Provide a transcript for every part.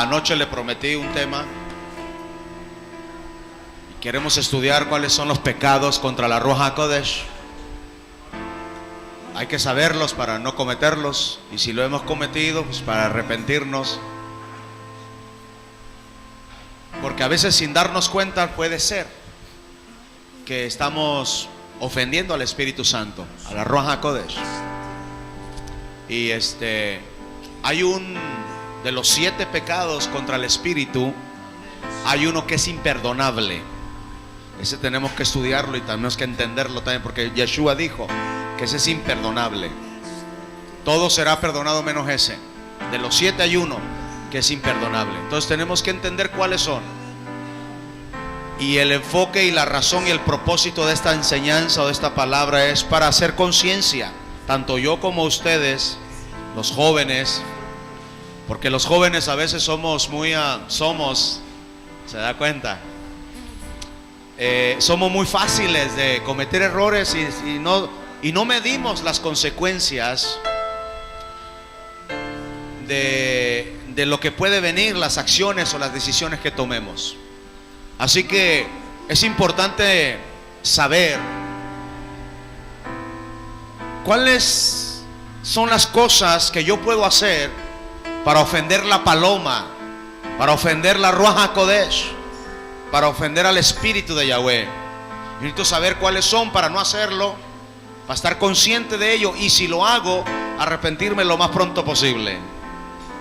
Anoche le prometí un tema y queremos estudiar cuáles son los pecados contra la Ruach HaKodesh. Hay que saberlos para no cometerlos, y si lo hemos cometido, pues para arrepentirnos, porque a veces sin darnos cuenta puede ser que estamos ofendiendo al Espíritu Santo, a la Ruach HaKodesh. Y hay de los 7 pecados contra el Espíritu, hay uno que es imperdonable. Ese tenemos que estudiarlo y tenemos que entenderlo también, porque Yeshua dijo que ese es imperdonable. Todo será perdonado menos ese. De los 7 hay uno que es imperdonable. Entonces tenemos que entender cuáles son. Y el enfoque y la razón y el propósito de esta enseñanza o de esta palabra es para hacer conciencia, tanto yo como ustedes, los jóvenes, porque los jóvenes a veces somos ¿se da cuenta? Somos muy fáciles de cometer errores y no medimos las consecuencias de lo que puede venir, las acciones o las decisiones que tomemos. Así que es importante saber cuáles son las cosas que yo puedo hacer para ofender la paloma, para ofender la Ruach HaKodesh, para ofender al Espíritu de Yahweh. Yo necesito saber cuáles son para no hacerlo, para estar consciente de ello, y si lo hago, arrepentirme lo más pronto posible.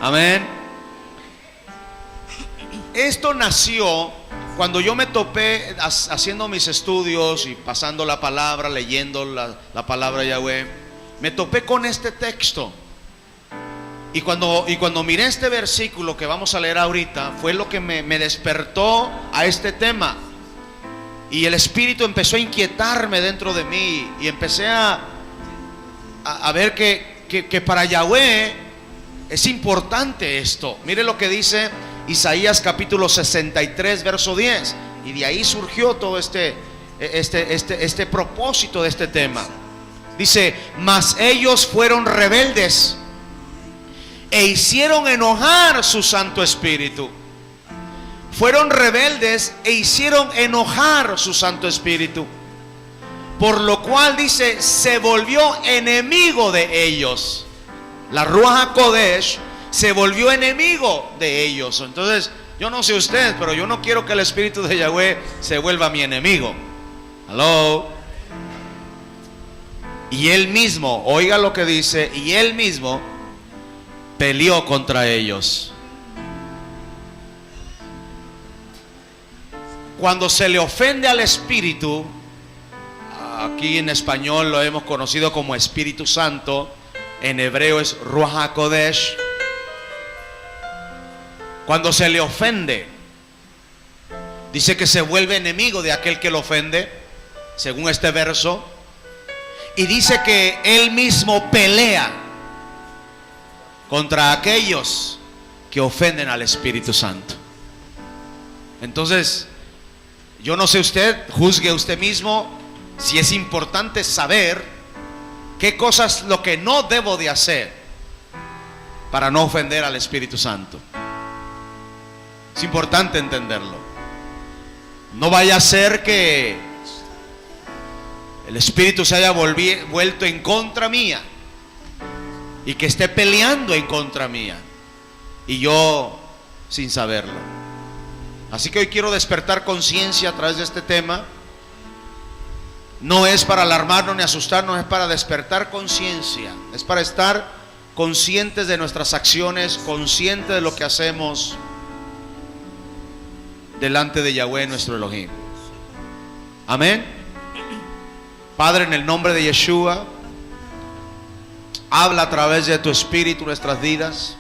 Amén. Esto nació cuando yo me topé haciendo mis estudios y pasando la palabra, leyendo la palabra de Yahweh. Me topé con este texto. Y cuando miré este versículo que vamos a leer ahorita, fue lo que me despertó a este tema. Y el Espíritu empezó a inquietarme dentro de mí. Y empecé a ver que para Yahweh es importante esto. Mire lo que dice Isaías capítulo 63 verso 10. Y de ahí surgió todo este propósito de este tema. Dice: mas ellos fueron rebeldes e hicieron enojar su Santo Espíritu. Fueron rebeldes e hicieron enojar su Santo Espíritu, por lo cual dice, se volvió enemigo de ellos. La Ruach HaKodesh se volvió enemigo de ellos. Entonces, yo no sé ustedes, pero yo no quiero que el Espíritu de Yahweh se vuelva mi enemigo. Hello. Y él mismo, oiga lo que dice, y él mismo peleó contra ellos. Cuando se le ofende al Espíritu, aquí en español lo hemos conocido como Espíritu Santo, en hebreo es Ruach HaKodesh. Cuando se le ofende, dice que se vuelve enemigo de aquel que lo ofende, según este verso. Y dice que él mismo pelea contra aquellos que ofenden al Espíritu Santo. Entonces, yo no sé usted, juzgue usted mismo si es importante saber qué cosas lo que no debo de hacer para no ofender al Espíritu Santo. Es importante entenderlo. No vaya a ser que el Espíritu se haya vuelto en contra mía y que esté peleando en contra mía y yo sin saberlo. Así que hoy quiero despertar conciencia a través de este tema. No es para alarmarnos ni asustarnos, es para despertar conciencia, es para estar conscientes de nuestras acciones, conscientes de lo que hacemos delante de Yahweh nuestro Elohim. Amén. Padre, en el nombre de Yeshua, habla a través de tu Espíritu nuestras vidas.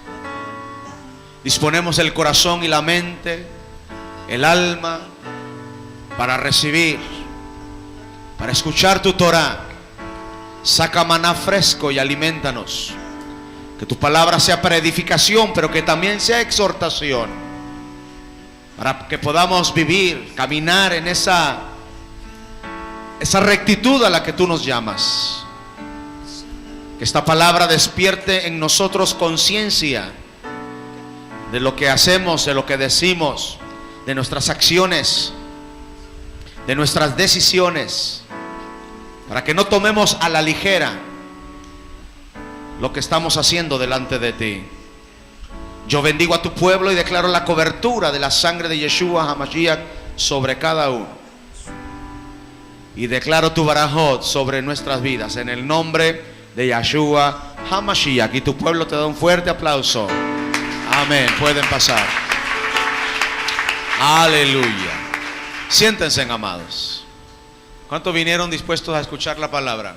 Disponemos el corazón y la mente, el alma, para recibir, para escuchar tu Torah. Saca maná fresco y aliméntanos. Que tu palabra sea para edificación, pero que también sea exhortación, para que podamos vivir, caminar en esa rectitud a la que tú nos llamas. Que esta palabra despierte en nosotros conciencia de lo que hacemos, de lo que decimos, de nuestras acciones, de nuestras decisiones, para que no tomemos a la ligera lo que estamos haciendo delante de ti. Yo bendigo a tu pueblo y declaro la cobertura de la sangre de Yeshua HaMashiach sobre cada uno. Y declaro tu barajot sobre nuestras vidas en el nombre de Yeshua HaMashiach. Y tu pueblo te da un fuerte aplauso. Amén. Pueden pasar. Aleluya. Siéntense, amados. ¿Cuántos vinieron dispuestos a escuchar la palabra?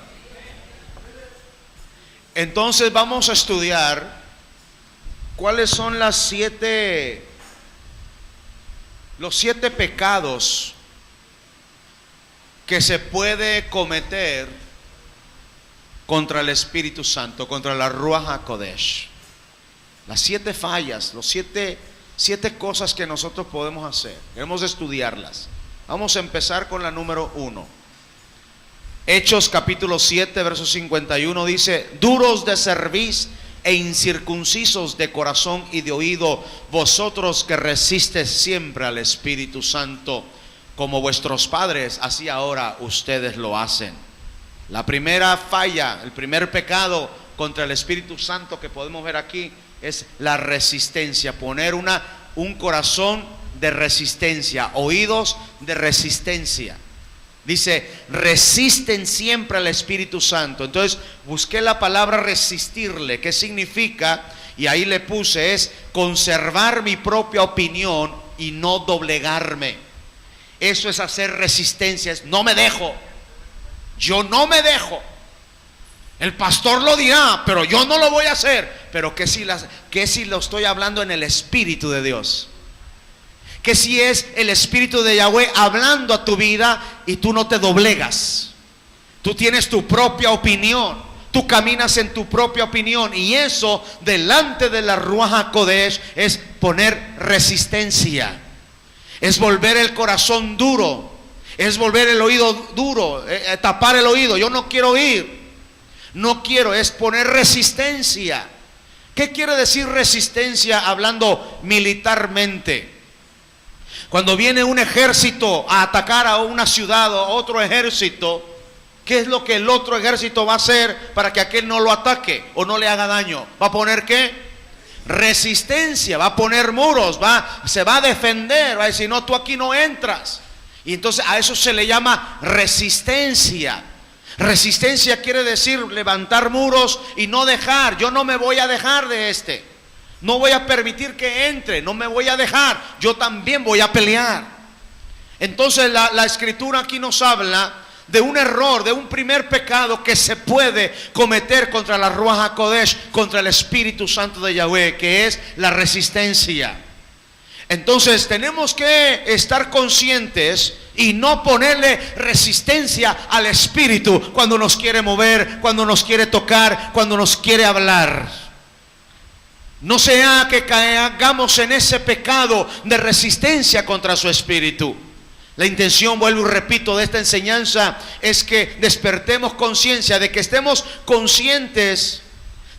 Entonces vamos a estudiar cuáles son los 7 pecados que se puede cometer contra el Espíritu Santo, contra la Ruach HaKodesh. Las 7 fallas, los 7 cosas que nosotros podemos hacer. Queremos estudiarlas. Vamos a empezar con la número 1. Hechos capítulo 7, verso 51 dice: duros de cerviz e incircuncisos de corazón y de oído, vosotros que resistes siempre al Espíritu Santo, como vuestros padres, así ahora ustedes lo hacen. La primera falla, el primer pecado contra el Espíritu Santo que podemos ver aquí es la resistencia. Poner un corazón de resistencia, oídos de resistencia. Dice, resisten siempre al Espíritu Santo. Entonces busqué la palabra resistirle. ¿Qué significa? Y ahí le puse, es conservar mi propia opinión y no doblegarme. Eso es hacer resistencia, es no me dejo. Yo no me dejo. El pastor lo dirá, pero yo no lo voy a hacer. Pero ¿qué si lo estoy hablando en el Espíritu de Dios? Que si es el Espíritu de Yahweh hablando a tu vida y tú no te doblegas. Tú tienes tu propia opinión. Tú caminas en tu propia opinión. Y eso delante de la Ruach HaKodesh es poner resistencia. Es volver el corazón duro. Es volver el oído duro. Tapar el oído. Yo no quiero oír. No quiero. Es poner resistencia. ¿Qué quiere decir resistencia hablando militarmente? Cuando viene un ejército a atacar a una ciudad o a otro ejército, ¿qué es lo que el otro ejército va a hacer para que aquel no lo ataque o no le haga daño? ¿Va a poner qué? Resistencia, va a poner muros, se va a defender, va a decir, no, tú aquí no entras. Y entonces a eso se le llama resistencia. Resistencia quiere decir levantar muros y no dejar. Yo no me voy a dejar de este. No voy a permitir que entre, no me voy a dejar, yo también voy a pelear. Entonces la escritura aquí nos habla de un error, de un primer pecado que se puede cometer contra la Ruach HaKodesh, contra el Espíritu Santo de Yahweh, que es la resistencia. Entonces tenemos que estar conscientes y no ponerle resistencia al Espíritu cuando nos quiere mover, cuando nos quiere tocar, cuando nos quiere hablar. No sea que caigamos en ese pecado de resistencia contra su Espíritu. La intención, vuelvo y repito, de esta enseñanza es que despertemos conciencia, de que estemos conscientes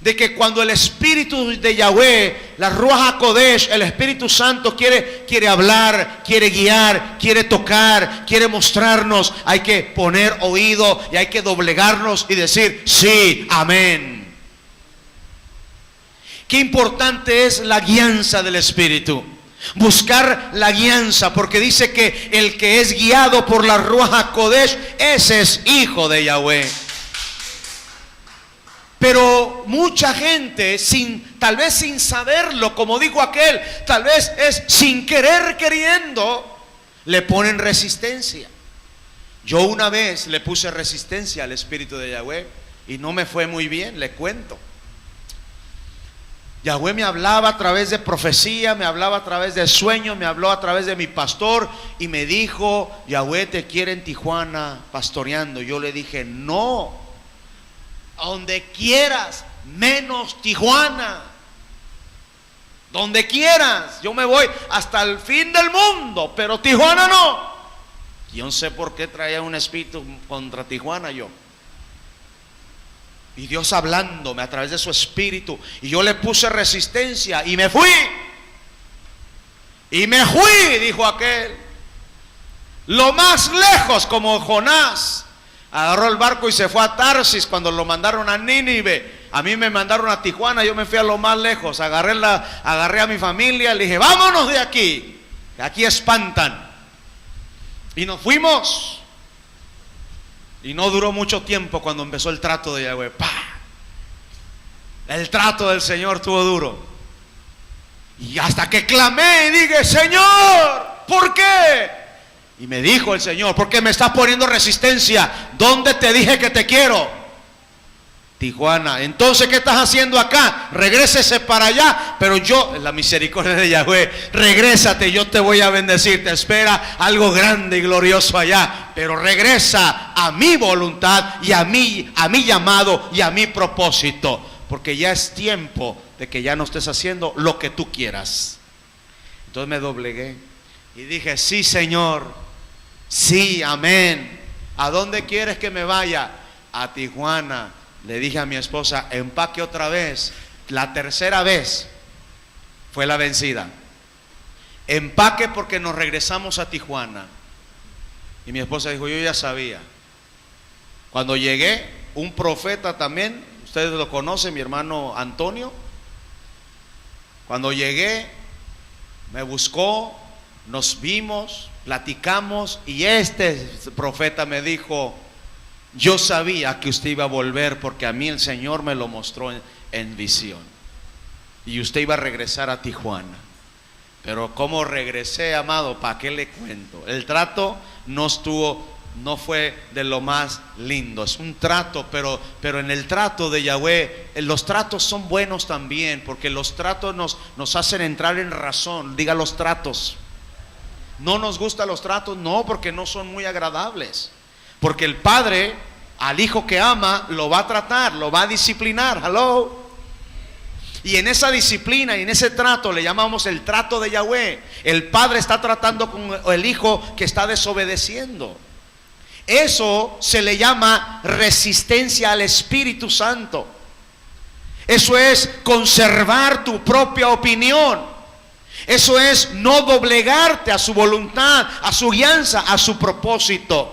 de que cuando el Espíritu de Yahweh, la Ruach HaKodesh, el Espíritu Santo quiere hablar, quiere guiar, quiere tocar, quiere mostrarnos, hay que poner oído y hay que doblegarnos y decir sí, amén. Qué importante es la guianza del Espíritu. Buscar la guianza, porque dice que el que es guiado por la Ruach HaKodesh, ese es hijo de Yahweh. Pero mucha gente, tal vez sin saberlo, como dijo aquel, tal vez es sin querer queriendo, le ponen resistencia. Yo una vez le puse resistencia al Espíritu de Yahweh y no me fue muy bien, le cuento. Yahweh me hablaba a través de profecía, me hablaba a través de sueños, me habló a través de mi pastor y me dijo, Yahweh te quiere en Tijuana pastoreando. Yo le dije, no, a donde quieras, menos Tijuana. Donde quieras, yo me voy hasta el fin del mundo, pero Tijuana no. Yo no sé por qué traía un espíritu contra Tijuana yo. Y Dios hablándome a través de su Espíritu. Y yo le puse resistencia y me fui. Y me fui, dijo aquel, lo más lejos, como Jonás. Agarró el barco y se fue a Tarsis cuando lo mandaron a Nínive. A mí me mandaron a Tijuana, yo me fui a lo más lejos. Agarré a mi familia, le dije, vámonos de aquí, que aquí espantan. Y nos fuimos. Y no duró mucho tiempo cuando empezó el trato de Yahweh. ¡Pah! El trato del Señor estuvo duro. Y hasta que clamé y dije, Señor, ¿por qué? Y me dijo el Señor, porque me estás poniendo resistencia. ¿Dónde te dije que te quiero? Tijuana. Entonces, ¿qué estás haciendo acá? Regrésese para allá. Pero yo, la misericordia de Yahweh, regrésate, yo te voy a bendecir. Te espera algo grande y glorioso allá. Pero regresa a mi voluntad y a mi llamado y a mi propósito. Porque ya es tiempo de que ya no estés haciendo lo que tú quieras. Entonces me doblegué y dije, sí, Señor, sí, amén. ¿A dónde quieres que me vaya? A Tijuana. Le dije a mi esposa, empaque otra vez. La tercera vez fue la vencida. Empaque porque nos regresamos a Tijuana. Y mi esposa dijo, yo ya sabía. Cuando llegué, un profeta también, ustedes lo conocen, mi hermano Antonio. Cuando llegué, me buscó, nos vimos, platicamos y este profeta me dijo, yo sabía que usted iba a volver porque a mí el Señor me lo mostró en visión. Y usted iba a regresar a Tijuana. Pero ¿cómo regresé, amado? ¿Para qué le cuento? El trato no fue de lo más lindo. Es un trato, pero en el trato de Yahweh, los tratos son buenos también, porque los tratos nos hacen entrar en razón. Diga los tratos. ¿No nos gustan los tratos? No, porque no son muy agradables. Porque el padre al hijo que ama lo va a tratar, lo va a disciplinar. Hello. Y en esa disciplina y en ese trato le llamamos el trato de Yahweh. El padre está tratando con el hijo que está desobedeciendo. Eso se le llama resistencia al Espíritu Santo. Eso es conservar tu propia opinión. Eso es no doblegarte a su voluntad, a su guianza, a su propósito.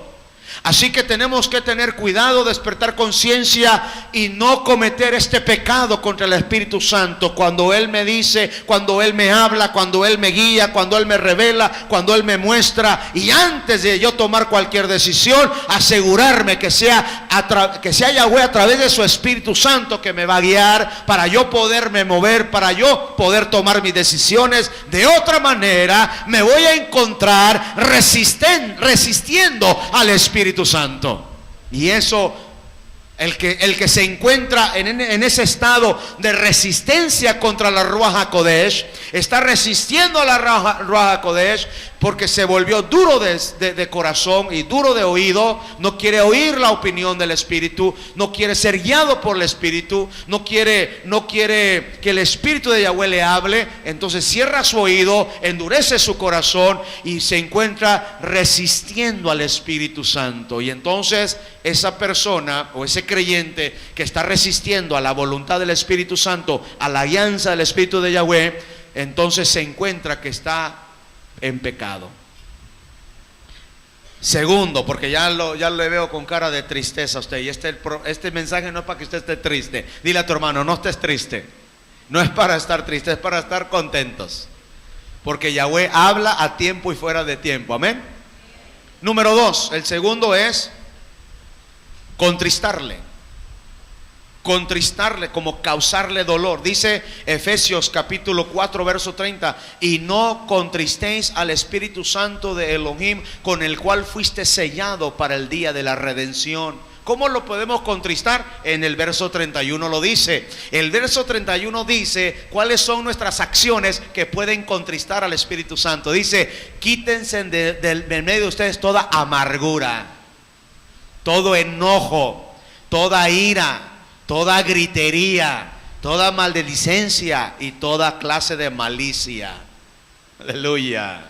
Así que tenemos que tener cuidado, despertar conciencia y no cometer este pecado contra el Espíritu Santo. Cuando Él me dice, cuando Él me habla, cuando Él me guía, cuando Él me revela, cuando Él me muestra. Y antes de yo tomar cualquier decisión, asegurarme que sea Yahweh a través de su Espíritu Santo que me va a guiar para yo poderme mover, para yo poder tomar mis decisiones. De otra manera me voy a encontrar resistiendo al Espíritu Santo. Y eso, el que se encuentra en ese estado de resistencia contra la Ruach HaKodesh, está resistiendo a la Ruach HaKodesh porque se volvió duro de corazón y duro de oído. No quiere oír la opinión del Espíritu, no quiere ser guiado por el Espíritu, no quiere que el Espíritu de Yahweh le hable. Entonces cierra su oído, endurece su corazón y se encuentra resistiendo al Espíritu Santo. Y entonces esa persona o ese creyente que está resistiendo a la voluntad del Espíritu Santo, a la alianza del Espíritu de Yahweh, entonces se encuentra que está en pecado. Segundo, porque ya le veo con cara de tristeza a usted, y este mensaje no es para que usted esté triste. Dile a tu hermano, no estés triste. No es para estar triste, es para estar contentos, porque Yahweh habla a tiempo y fuera de tiempo. Amén. Número 2, el segundo es contristarle, como causarle dolor. Dice Efesios capítulo 4 verso 30, y no contristéis al Espíritu Santo de Elohim, con el cual fuiste sellado para el día de la redención. ¿Cómo lo podemos contristar? En el verso 31 lo dice. El verso 31 dice cuáles son nuestras acciones que pueden contristar al Espíritu Santo. Dice, quítense del medio de ustedes toda amargura, todo enojo, toda ira, toda gritería, toda maledicencia y toda clase de malicia. Aleluya.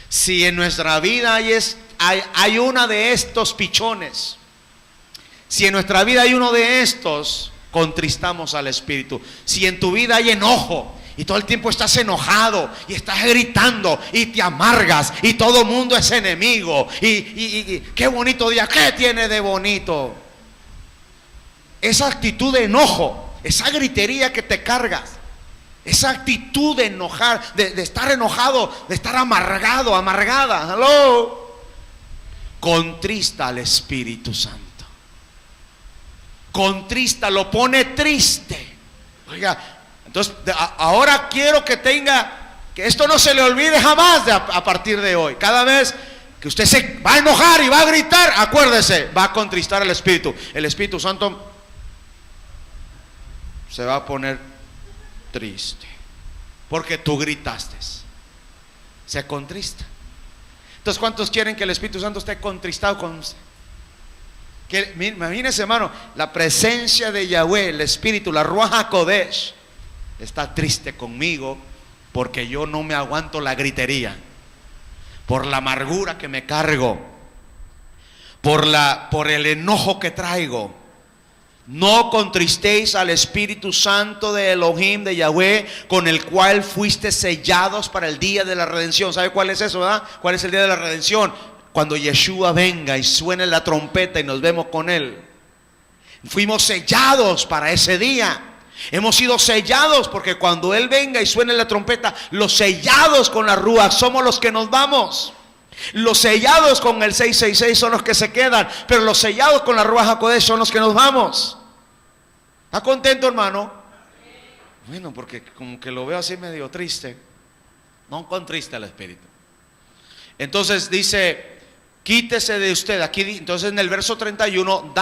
Si en nuestra vida hay una de estos pichones, si en nuestra vida hay uno de estos, contristamos al Espíritu. Si en tu vida hay enojo y todo el tiempo estás enojado y estás gritando y te amargas y todo el mundo es enemigo y qué bonito día, ¿qué tiene de bonito? Esa actitud de enojo, esa gritería que te cargas, esa actitud de enojar, de estar enojado, de estar amargado, amargada, hello, contrista al Espíritu Santo. Contrista, lo pone triste. Oiga, entonces ahora quiero que esto no se le olvide jamás a partir de hoy. Cada vez que usted se va a enojar y va a gritar, acuérdese, va a contristar al Espíritu. El Espíritu Santo se va a poner triste porque tú gritaste. Se contrista. Entonces, ¿cuántos quieren que el Espíritu Santo esté contristado con usted? Que, imagínese, hermano, la presencia de Yahweh, el Espíritu, la Ruach HaKodesh, está triste conmigo porque yo no me aguanto la gritería, por la amargura que me cargo, por el enojo que traigo. No contristéis al Espíritu Santo de Elohim, de Yahweh, con el cual fuiste sellados para el día de la redención. ¿Sabe cuál es eso, verdad? ¿Cuál es el día de la redención? Cuando Yeshua venga y suene la trompeta y nos vemos con Él. Fuimos sellados para ese día. Hemos sido sellados porque cuando Él venga y suene la trompeta, los sellados con la Ruach somos los que nos vamos. Los sellados con el 666 son los que se quedan, pero los sellados con la Ruach HaKodesh son los que nos vamos. ¿Está contento, hermano? Bueno, porque como que lo veo así medio triste. No contriste al Espíritu. Entonces dice, quítese de usted. Aquí, entonces en el verso 31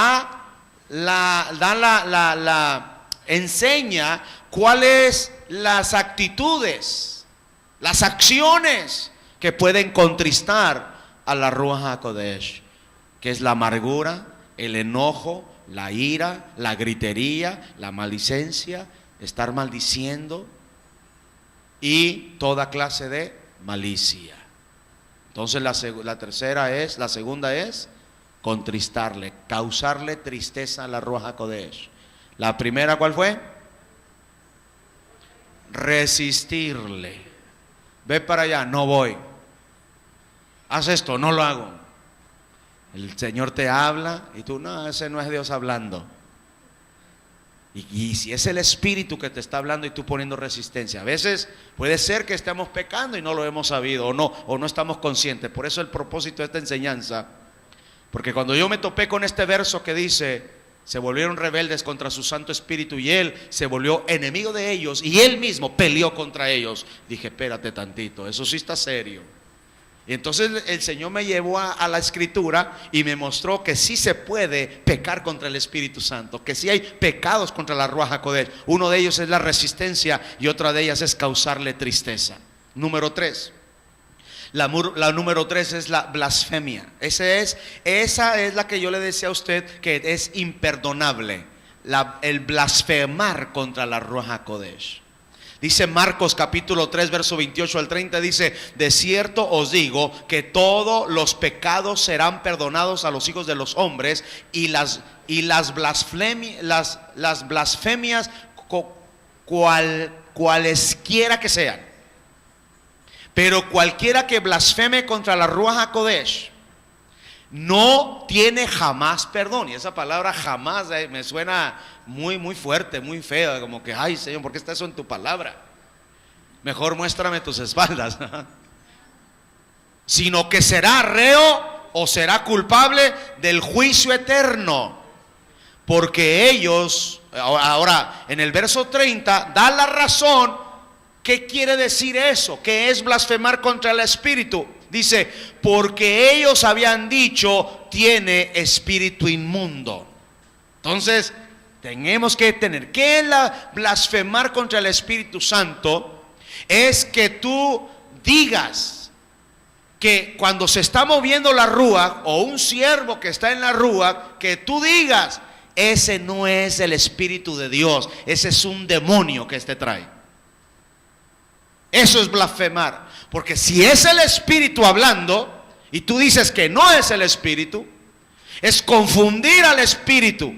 enseña cuáles las actitudes, las acciones que pueden contristar a la Ruach HaKodesh, que es la amargura, el enojo, la ira, la gritería, la maldicencia, estar maldiciendo y toda clase de malicia. Entonces la segunda es contristarle, causarle tristeza a la Ruach HaKodesh. La primera, ¿cuál fue? Resistirle. Ve para allá, no voy. Haz esto, no lo hago. El Señor te habla y tú, no, ese no es Dios hablando. Y si es el Espíritu que te está hablando y tú poniendo resistencia, a veces puede ser que estemos pecando y no lo hemos sabido o no estamos conscientes. Por eso el propósito de esta enseñanza, porque cuando yo me topé con este verso que dice, se volvieron rebeldes contra su Santo Espíritu y Él se volvió enemigo de ellos y Él mismo peleó contra ellos, dije, espérate tantito, eso sí está serio. Y entonces el Señor me llevó a la Escritura y me mostró que sí se puede pecar contra el Espíritu Santo, que sí hay pecados contra la Ruach HaKodesh. Uno de ellos es la resistencia y otra de ellas es causarle tristeza. Número 3. La número 3 es la blasfemia. Esa es la que yo le decía a usted que es imperdonable. El blasfemar contra la Ruach HaKodesh. Dice Marcos capítulo 3 verso 28 al 30, dice, de cierto os digo que todos los pecados serán perdonados a los hijos de los hombres y las blasfemias cualesquiera que sean. Pero cualquiera que blasfeme contra la Ruach HaKodesh no tiene jamás perdón. Y esa palabra jamás me suena muy, muy fuerte, muy fea. Como que, ay Señor, ¿por qué está eso en tu palabra? Mejor muéstrame tus espaldas. Sino que será reo o será culpable del juicio eterno. Porque ellos, ahora en el verso 30, da la razón. ¿Qué quiere decir eso? ¿Qué es blasfemar contra el Espíritu? Dice, porque ellos habían dicho, tiene espíritu inmundo. Entonces, tenemos que tener, ¿qué es la blasfemar contra el Espíritu Santo? Es que tú digas que cuando se está moviendo la Ruach, o un siervo que está en la Ruach, que tú digas, ese no es el Espíritu de Dios, ese es un demonio que este trae. Eso es blasfemar. Porque si es el Espíritu hablando y tú dices que no es el Espíritu, es confundir al Espíritu,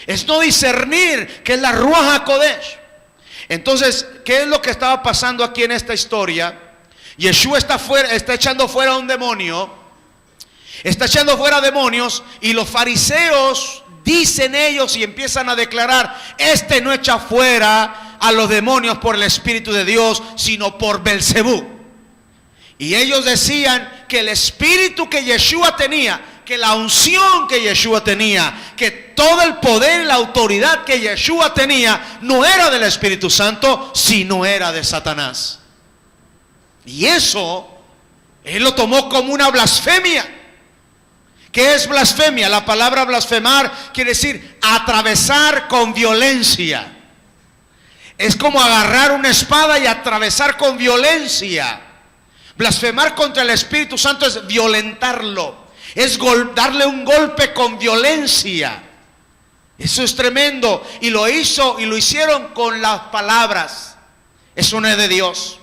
es no discernir que es la Ruach HaKodesh, Entonces, ¿qué es lo que estaba pasando aquí en esta historia? Yeshua está echando fuera un demonio, está echando fuera demonios, y los fariseos dicen ellos y empiezan a declarar: este no echa fuera a los demonios por el Espíritu de Dios, sino por Belzebú. Y ellos decían que el espíritu que Yeshua tenía, que la unción que Yeshua tenía, que todo el poder y la autoridad que Yeshua tenía, no era del Espíritu Santo, sino era de Satanás. Y eso, él lo tomó como una blasfemia. ¿Qué es blasfemia? La palabra blasfemar quiere decir atravesar con violencia. Es como agarrar una espada y atravesar con violencia. Blasfemar contra el Espíritu Santo es violentarlo, es darle un golpe con violencia. Eso es tremendo. Y lo hicieron con las palabras. Eso no es de Dios.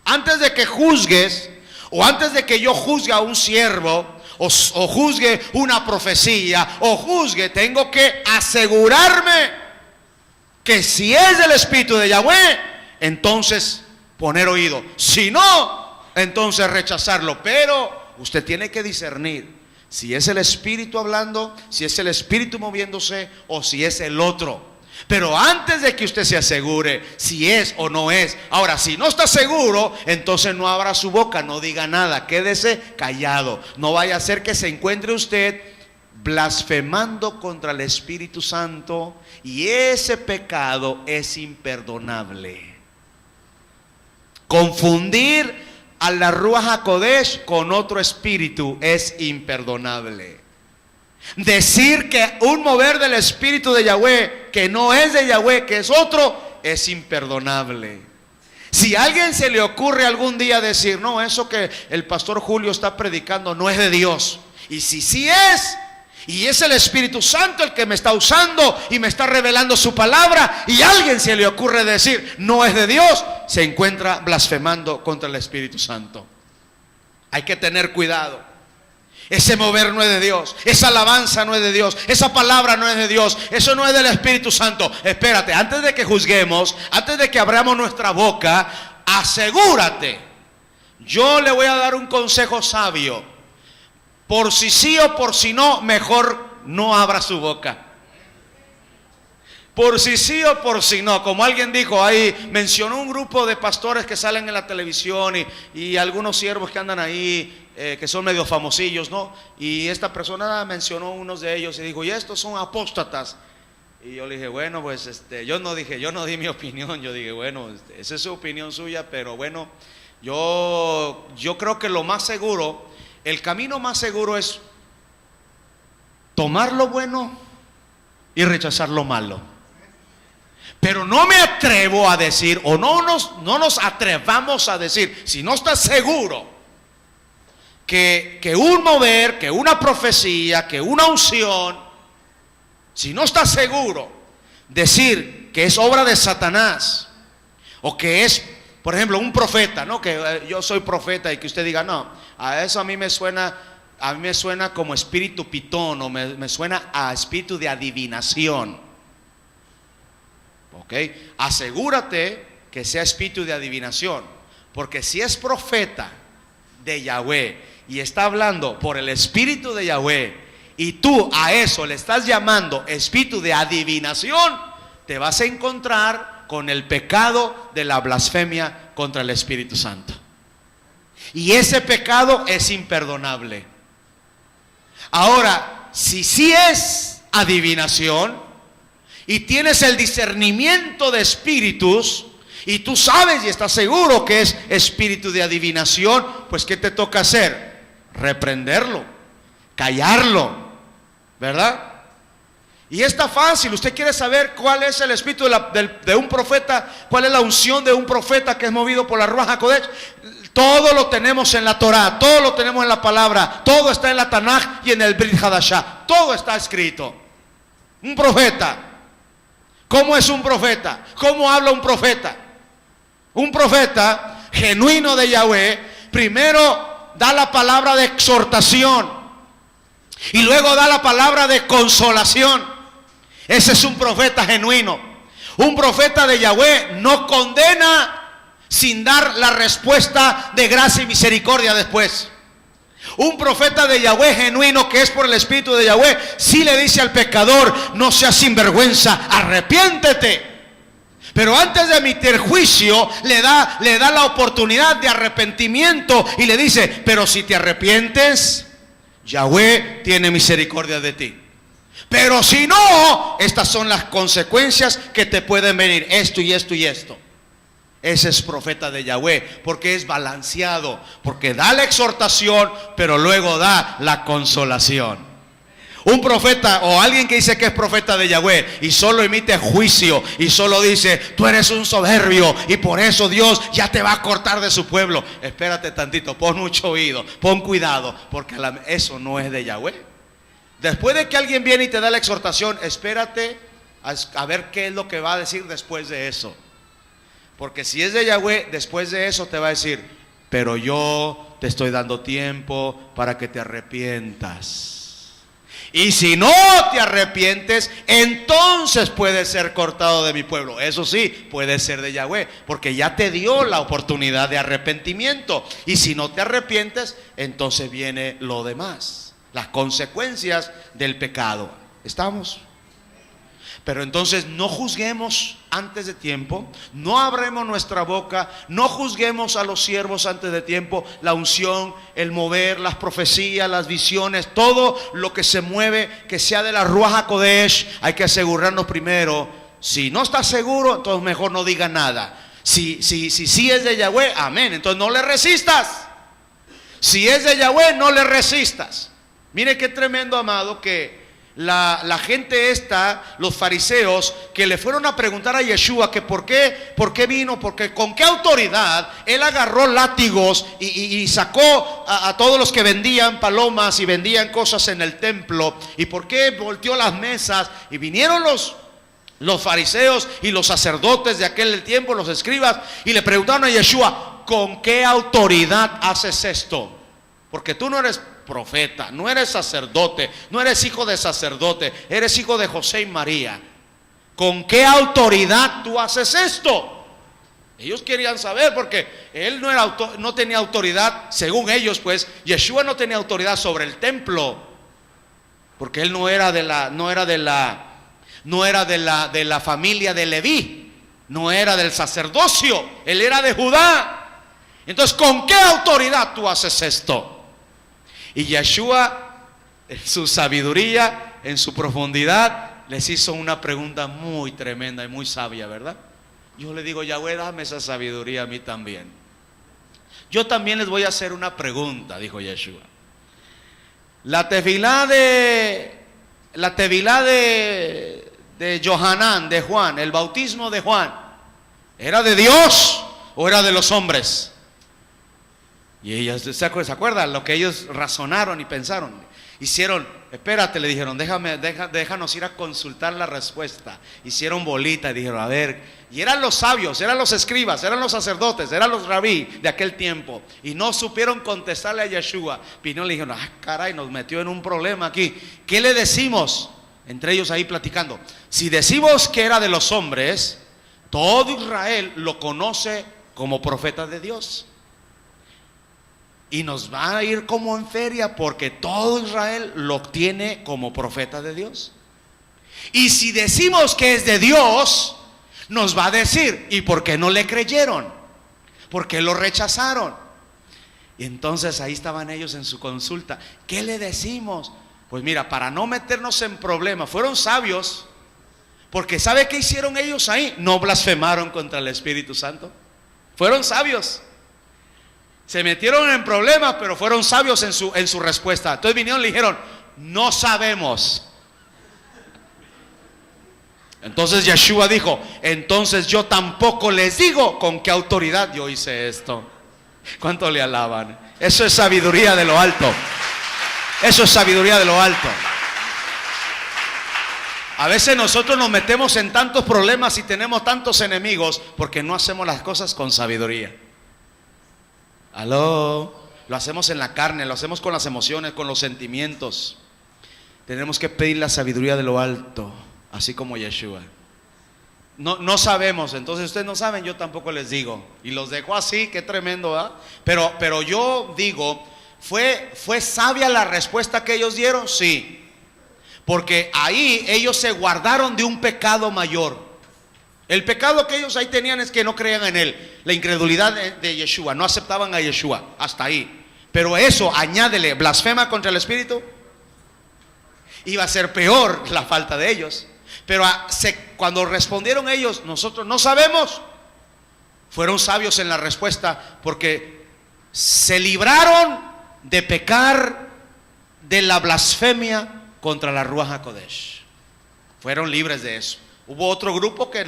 Antes de que juzgues, o antes de que yo juzgue a un siervo, o juzgue una profecía, o juzgue, tengo que asegurarme que si es del Espíritu de Yahweh, entonces poner oído. Si no, entonces rechazarlo. Pero usted tiene que discernir si es el Espíritu hablando, si es el Espíritu moviéndose, o si es el otro. Pero antes de que usted se asegure si es o no es. Ahora, si no está seguro, entonces no abra su boca, no diga nada, quédese callado. No vaya a ser que se encuentre usted blasfemando contra el Espíritu Santo, y ese pecado es imperdonable. Confundir a la Ruach HaKodesh con otro espíritu es imperdonable. Decir que un mover del Espíritu de Yahweh que no es de Yahweh, que es otro, es imperdonable. Si a alguien se le ocurre algún día decir: no, eso que el pastor Julio está predicando no es de Dios, y si sí es, y es el Espíritu Santo el que me está usando y me está revelando su palabra, y a alguien se le ocurre decir no es de Dios, se encuentra blasfemando contra el Espíritu Santo. Hay que tener cuidado. Ese mover no es de Dios, esa alabanza no es de Dios, esa palabra no es de Dios, eso no es del Espíritu Santo. Espérate, antes de que juzguemos, antes de que abramos nuestra boca, asegúrate. Yo le voy a dar un consejo sabio. Por si sí o por si no, mejor no abra su boca. Por si sí o por si no. Como alguien dijo ahí, mencionó un grupo de pastores que salen en la televisión y algunos siervos que andan ahí, que son medio famosillos, ¿no? Y esta persona mencionó unos de ellos y dijo: y estos son apóstatas. Y yo le dije: bueno, pues yo no di mi opinión. Yo dije: bueno, esa es su opinión suya, pero bueno, yo creo que lo más seguro, el camino más seguro es tomar lo bueno y rechazar lo malo. Pero no me atrevo a decir, o no nos atrevamos a decir, si no estás seguro que un mover, que una profecía, que una unción, si no estás seguro, decir que es obra de Satanás, o que es, por ejemplo, un profeta, ¿no? Que yo soy profeta, y que usted diga: no, a eso a mí me suena como espíritu pitón, o me suena a espíritu de adivinación. Ok, asegúrate que sea espíritu de adivinación, porque si es profeta de Yahweh y está hablando por el Espíritu de Yahweh, y tú a eso le estás llamando espíritu de adivinación, te vas a encontrar con el pecado de la blasfemia contra el Espíritu Santo, y ese pecado es imperdonable. Ahora, si sí es adivinación y tienes el discernimiento de espíritus, y tú sabes y estás seguro que es espíritu de adivinación, pues ¿qué te toca hacer? Reprenderlo, callarlo, ¿verdad? Y está fácil. Usted quiere saber cuál es el espíritu de un profeta, cuál es la unción de un profeta que es movido por la Ruach HaKodesh. Todo lo tenemos en la Torah, todo lo tenemos en la palabra, todo está en la Tanaj y en el Brit Hadashah, todo está escrito. Un profeta, ¿cómo es un profeta? ¿Cómo habla un profeta? Un profeta genuino de Yahweh primero da la palabra de exhortación y luego da la palabra de consolación. Ese es un profeta genuino. Un profeta de Yahweh no condena sin dar la respuesta de gracia y misericordia después. Un profeta de Yahweh genuino, que es por el Espíritu de Yahweh, sí le dice al pecador: no seas sinvergüenza, arrepiéntete. Pero antes de emitir juicio, le da la oportunidad de arrepentimiento y le dice: pero si te arrepientes, Yahweh tiene misericordia de ti. Pero si no, estas son las consecuencias que te pueden venir, esto y esto y esto. Ese es profeta de Yahweh, porque es balanceado, porque da la exhortación, pero luego da la consolación. Un profeta o alguien que dice que es profeta de Yahweh y solo emite juicio y solo dice: tú eres un soberbio y por eso Dios ya te va a cortar de su pueblo. Espérate tantito, pon mucho oído, pon cuidado, porque eso no es de Yahweh. Después de que alguien viene y te da la exhortación, espérate a ver qué es lo que va a decir después de eso. Porque si es de Yahweh, después de eso te va a decir: pero yo te estoy dando tiempo para que te arrepientas. Y si no te arrepientes, entonces puedes ser cortado de mi pueblo. Eso sí, puede ser de Yahweh, porque ya te dio la oportunidad de arrepentimiento. Y si no te arrepientes, entonces viene lo demás, las consecuencias del pecado. ¿Estamos? Pero entonces no juzguemos antes de tiempo, no abremos nuestra boca, no juzguemos a los siervos antes de tiempo. La unción, el mover, las profecías, las visiones, todo lo que se mueve, que sea de la Ruach HaKodesh, hay que asegurarnos primero. Si no estás seguro, entonces mejor no diga nada. Si es de Yahweh, amén, entonces no le resistas. Si es de Yahweh, no le resistas. Mire qué tremendo, amado, que la gente esta, los fariseos, que le fueron a preguntar a Yeshua que por qué vino, porque con qué autoridad él agarró látigos y sacó a todos los que vendían palomas y vendían cosas en el templo, y por qué volteó las mesas. Y vinieron los fariseos y los sacerdotes de aquel tiempo, los escribas, y le preguntaron a Yeshua: ¿con qué autoridad haces esto? Porque tú no eres profeta, no eres sacerdote, no eres hijo de sacerdote, eres hijo de José y María. ¿Con qué autoridad tú haces esto? Ellos querían saber, porque él no tenía autoridad, según ellos, pues Yeshua no tenía autoridad sobre el templo, porque él no era de la familia de Leví, no era del sacerdocio, él era de Judá. Entonces, ¿con qué autoridad tú haces esto? Y Yeshua, en su sabiduría, en su profundidad, les hizo una pregunta muy tremenda y muy sabia, ¿verdad? Yo le digo: Yahweh, dame esa sabiduría a mí también. Yo también les voy a hacer una pregunta, dijo Yeshua. La tevilá de Johanán, de Juan, el bautismo de Juan, ¿era de Dios o era de los hombres? Y ellos, ¿se acuerdan? Lo que ellos razonaron y pensaron. Hicieron, espérate, le dijeron, déjanos ir a consultar la respuesta. Hicieron bolita y dijeron: a ver. Y eran los sabios, eran los escribas, eran los sacerdotes, eran los rabí de aquel tiempo. Y no supieron contestarle a Yeshua. Vino y le dijeron: caray, nos metió en un problema aquí. ¿Qué le decimos? Entre ellos ahí platicando. Si decimos que era de los hombres, todo Israel lo conoce como profeta de Dios. Y nos va a ir como en feria, porque todo Israel lo tiene como profeta de Dios. Y si decimos que es de Dios, nos va a decir: ¿y por qué no le creyeron? ¿Por qué lo rechazaron? Y entonces ahí estaban ellos en su consulta. ¿Qué le decimos? Pues mira, para no meternos en problemas, fueron sabios, porque ¿sabe qué hicieron ellos ahí? No blasfemaron contra el Espíritu Santo. Fueron sabios. Se metieron en problemas, pero fueron sabios en su respuesta. Entonces vinieron y le dijeron: no sabemos. Entonces Yeshua dijo: entonces yo tampoco les digo con qué autoridad yo hice esto. ¿Cuánto le alaban? Eso es sabiduría de lo alto. Eso es sabiduría de lo alto. A veces nosotros nos metemos en tantos problemas y tenemos tantos enemigos porque no hacemos las cosas con sabiduría. Aló, lo hacemos en la carne, lo hacemos con las emociones, con los sentimientos. Tenemos que pedir la sabiduría de lo alto, así como Yeshua. No sabemos, entonces ustedes no saben, yo tampoco les digo. Y los dejo así, qué tremendo, ¿verdad? Pero yo digo, ¿fue sabia la respuesta que ellos dieron? Sí. Porque ahí ellos se guardaron de un pecado mayor. El pecado que ellos ahí tenían es que no creían en Él. La incredulidad de Yeshua, no aceptaban a Yeshua, hasta ahí. Pero eso, añádele blasfema contra el Espíritu, iba a ser peor la falta de ellos. Pero cuando respondieron ellos, nosotros no sabemos, fueron sabios en la respuesta, porque se libraron de pecar de la blasfemia contra la Ruach HaKodesh. Fueron libres de eso. Hubo otro grupo que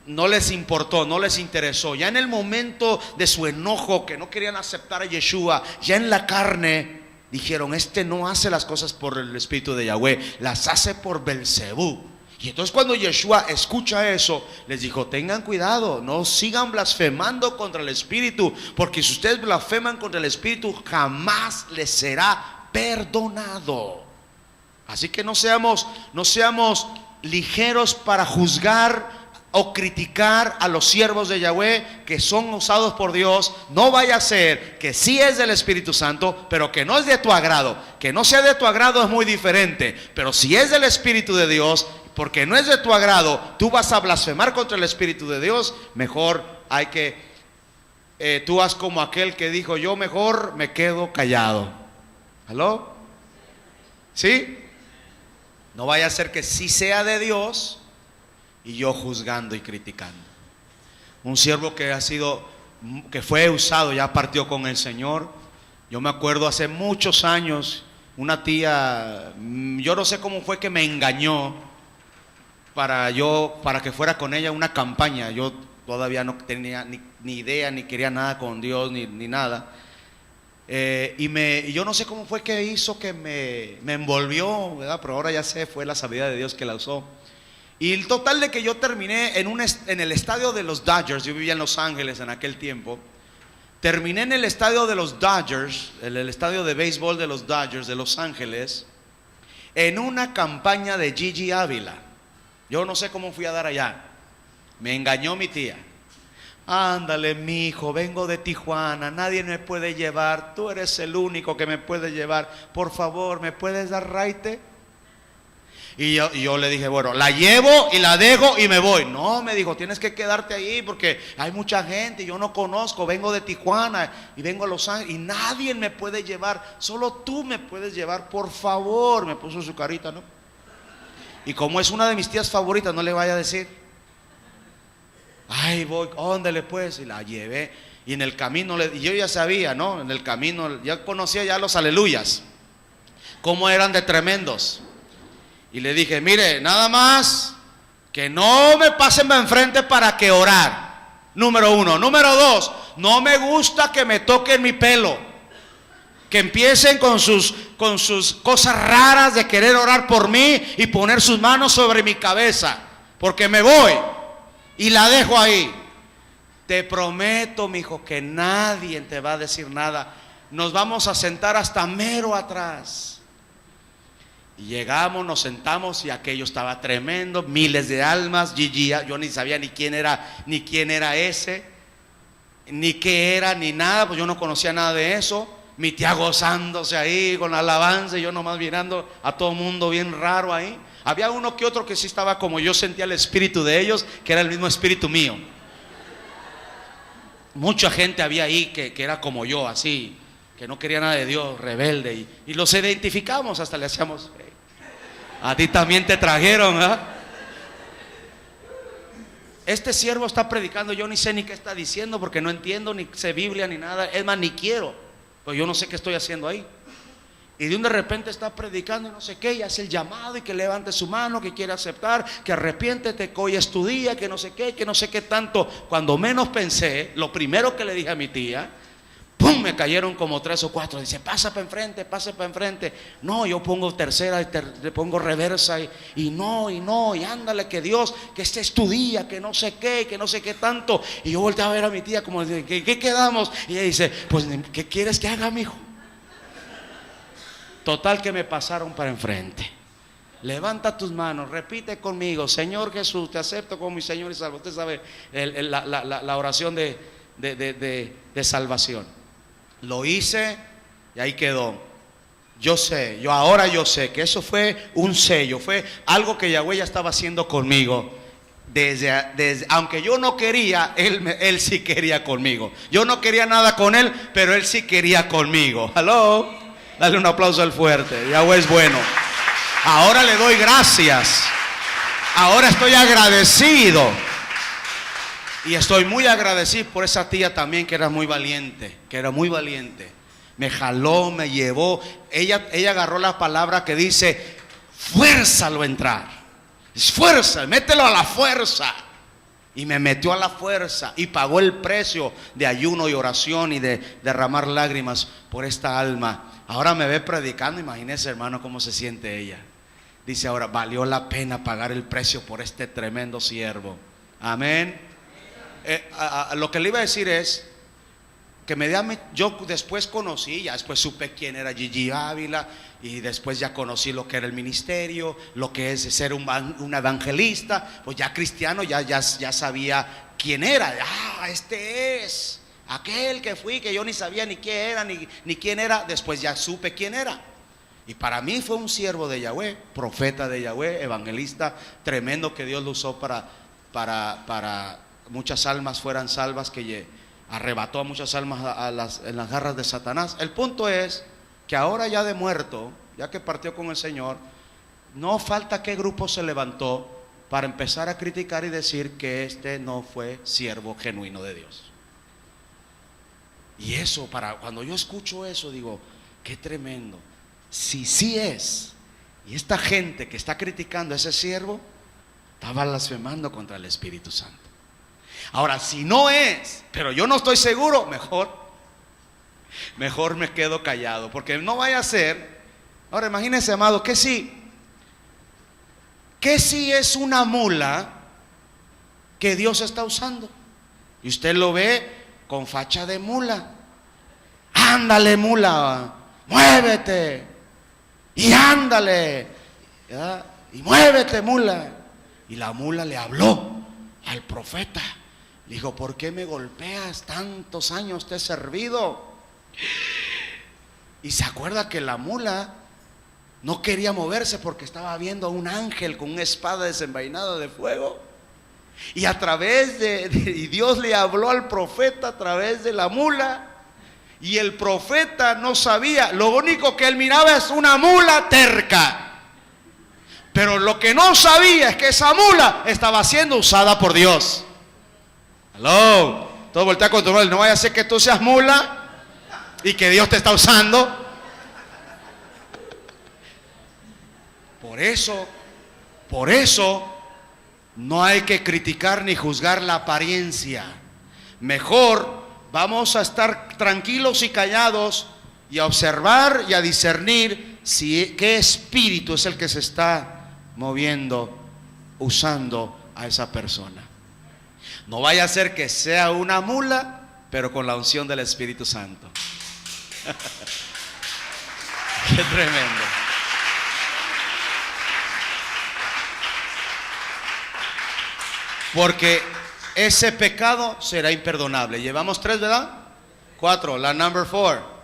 no les importó, no les interesó. Ya en el momento de su enojo, que no querían aceptar a Yeshua, ya en la carne dijeron, este no hace las cosas por el Espíritu de Yahweh, las hace por Belzebú. Y entonces cuando Yeshua escucha eso, les dijo, tengan cuidado, no sigan blasfemando contra el Espíritu, porque si ustedes blasfeman contra el Espíritu, jamás les será perdonado. Así que no seamos ligeros para juzgar o criticar a los siervos de Yahweh que son usados por Dios. No vaya a ser que sí es del Espíritu Santo, pero que no es de tu agrado. Que no sea de tu agrado es muy diferente, pero si es del Espíritu de Dios, porque no es de tu agrado, tú vas a blasfemar contra el Espíritu de Dios. Mejor hay que tú haz como aquel que dijo, yo mejor me quedo callado. ¿Aló? ¿Sí? No vaya a ser que sí sea de Dios y yo juzgando y criticando. Un siervo que fue usado, ya partió con el Señor. Yo me acuerdo hace muchos años, una tía, yo no sé cómo fue que me engañó para que fuera con ella a una campaña. Yo todavía no tenía ni idea, ni quería nada con Dios, ni nada. Y yo no sé cómo fue que hizo que me envolvió, ¿verdad? Pero ahora ya sé, fue la sabiduría de Dios que la usó. Y el total de que yo terminé en el estadio de los Dodgers. Yo vivía en Los Ángeles en aquel tiempo. Terminé en el estadio de los Dodgers, en el estadio de béisbol de los Dodgers de Los Ángeles, en una campaña de Gigi Ávila. Yo no sé cómo fui a dar allá. Me engañó mi tía. Ándale, mi hijo, vengo de Tijuana, nadie me puede llevar, tú eres el único que me puede llevar, por favor, ¿me puedes dar raite? Y yo le dije, bueno, la llevo y la dejo y me voy. No, me dijo, tienes que quedarte ahí porque hay mucha gente, yo no conozco, vengo de Tijuana y vengo a Los Ángeles y nadie me puede llevar, solo tú me puedes llevar, por favor. Me puso su carita, ¿no? Y como es una de mis tías favoritas, no le vaya a decir, ay, voy, óndale pues, y la llevé. Y en el camino, y yo ya sabía, ¿no? En el camino, ya conocía ya los aleluyas, cómo eran de tremendos. Y le dije, mire, nada más que no me pasen enfrente para que orar. Número 1. Número 2, no me gusta que me toquen mi pelo. Que empiecen con sus cosas raras de querer orar por mí y poner sus manos sobre mi cabeza, porque me voy y la dejo ahí. Te prometo, mi hijo, que nadie te va a decir nada. Nos vamos a sentar hasta mero atrás. Y llegamos, nos sentamos y aquello estaba tremendo, miles de almas. Gigi, yo ni sabía ni quién era ese, ni qué era, ni nada, pues yo no conocía nada de eso. Mi tía gozándose ahí con la alabanza y yo nomás mirando a todo el mundo bien raro ahí. Había uno que otro que sí estaba como yo sentía el espíritu de ellos, que era el mismo espíritu mío. Mucha gente había ahí que era como yo, así, que no quería nada de Dios, rebelde, y los identificamos, hasta le hacíamos, hey, a ti también te trajeron, ¿eh? Este siervo está predicando, yo ni sé ni qué está diciendo, porque no entiendo, ni sé Biblia ni nada, es más, ni quiero, pues yo no sé qué estoy haciendo ahí. Y de repente está predicando y no sé qué, y hace el llamado y que levante su mano, que quiere aceptar, que arrepiéntete, que hoy es tu día, que no sé qué tanto. Cuando menos pensé, lo primero que le dije a mi tía, ¡pum!, me cayeron como 3 o 4. Dice, pasa para enfrente. No, yo pongo tercera, le pongo reversa y no, y ándale, que Dios, que este es tu día, que no sé qué tanto. Y yo volteé a ver a mi tía como, ¿qué quedamos? Y ella dice, pues, ¿qué quieres que haga, mijo? Total que me pasaron para enfrente. Levanta tus manos, repite conmigo: Señor Jesús, te acepto como mi Señor y Salvador. Usted sabe la oración de salvación. Lo hice y ahí quedó. Yo sé que eso fue un sello, fue algo que Yahweh ya estaba haciendo conmigo. Aunque yo no quería, él sí quería conmigo. Yo no quería nada con él, pero él sí quería conmigo. Hello, dale un aplauso al fuerte. Yahweh es bueno. Ahora le doy gracias. Ahora estoy agradecido. Y estoy muy agradecido por esa tía también, que era muy valiente. Me jaló, me llevó. Ella agarró la palabra que dice: fuérzalo a entrar. Fuerza, mételo a la fuerza. Y me metió a la fuerza y pagó el precio de ayuno y oración y de derramar lágrimas por esta alma. Ahora me ve predicando. Imagínese, hermano, cómo se siente ella. Dice ahora: valió la pena pagar el precio por este tremendo siervo. Amén. Lo que le iba a decir es que yo después conocí, ya después supe quién era Gigi Ávila, y después ya conocí lo que era el ministerio, lo que es ser un evangelista. Pues ya cristiano, ya sabía quién era. Este es aquel que fui, que yo ni sabía ni quién era, ni quién era. Después ya supe quién era. Y para mí fue un siervo de Yahweh, profeta de Yahweh, evangelista tremendo, que Dios lo usó para muchas almas fueran salvas, que arrebató a muchas almas en las garras de Satanás. El punto es que ahora, ya de muerto, ya que partió con el Señor, no falta qué grupo se levantó para empezar a criticar y decir que este no fue siervo genuino de Dios. Y eso, cuando yo escucho eso, digo: qué tremendo. Si sí es, y esta gente que está criticando a ese siervo está blasfemando contra el Espíritu Santo. Ahora, si no es, pero yo no estoy seguro, mejor me quedo callado, porque no vaya a ser. Ahora imagínese, amado, que si es una mula que Dios está usando y usted lo ve con facha de mula. Ándale, mula, muévete, y ándale, ¿ya? Y muévete, mula. Y la mula le habló al profeta. Le dijo: ¿por qué me golpeas? Tantos años te he servido. Y se acuerda que la mula no quería moverse porque estaba viendo a un ángel con una espada desenvainada de fuego. Y y Dios le habló al profeta a través de la mula. Y el profeta no sabía, lo único que él miraba es una mula terca. Pero lo que no sabía es que esa mula estaba siendo usada por Dios. Hello. Todo voltea con tu hermano: no vaya a ser que tú seas mula y que Dios te está usando. Por eso no hay que criticar ni juzgar la apariencia. Mejor vamos a estar tranquilos y callados y a observar y a discernir qué espíritu es el que se está moviendo, usando a esa persona. No vaya a ser que sea una mula, pero con la unción del Espíritu Santo. Qué tremendo. Porque ese pecado será imperdonable. Llevamos 3, ¿verdad? 4, la number 4,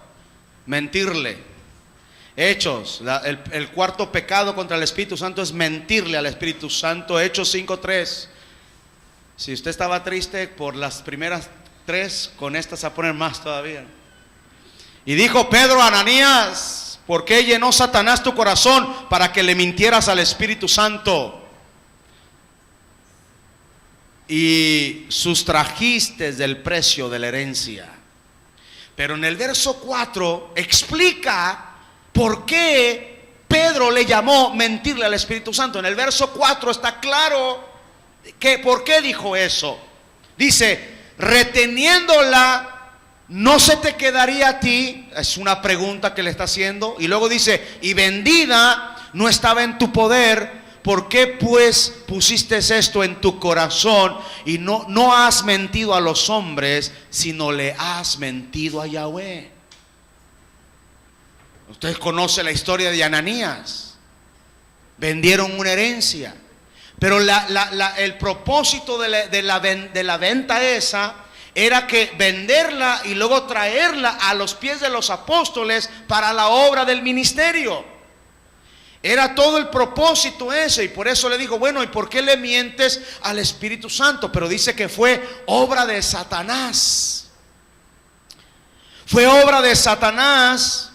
mentirle. Hechos, el cuarto pecado contra el Espíritu Santo es mentirle al Espíritu Santo. Hechos 5:3. Si usted estaba triste por las primeras 3, con estas a poner más todavía. Y dijo Pedro a Ananías: ¿por qué llenó Satanás tu corazón para que le mintieras al Espíritu Santo? Y sustrajiste del precio de la herencia. Pero en el verso 4 explica por qué Pedro le llamó mentirle al Espíritu Santo. En el verso 4 está claro que por qué dijo eso. Dice: reteniéndola, ¿no se te quedaría a ti? Es una pregunta que le está haciendo. Y luego dice: y vendida, no estaba en tu poder. ¿Por qué pues pusiste esto en tu corazón y no has mentido a los hombres, sino le has mentido a Yahweh? Usted conoce la historia de Ananías. vendieron una herencia. Pero el propósito de la venta esa era que venderla y luego traerla a los pies de los apóstoles para la obra del ministerio. Era todo el propósito ese. Y por eso le digo, bueno, ¿y por qué le mientes al Espíritu Santo? Pero dice que fue obra de Satanás. Fue obra de Satanás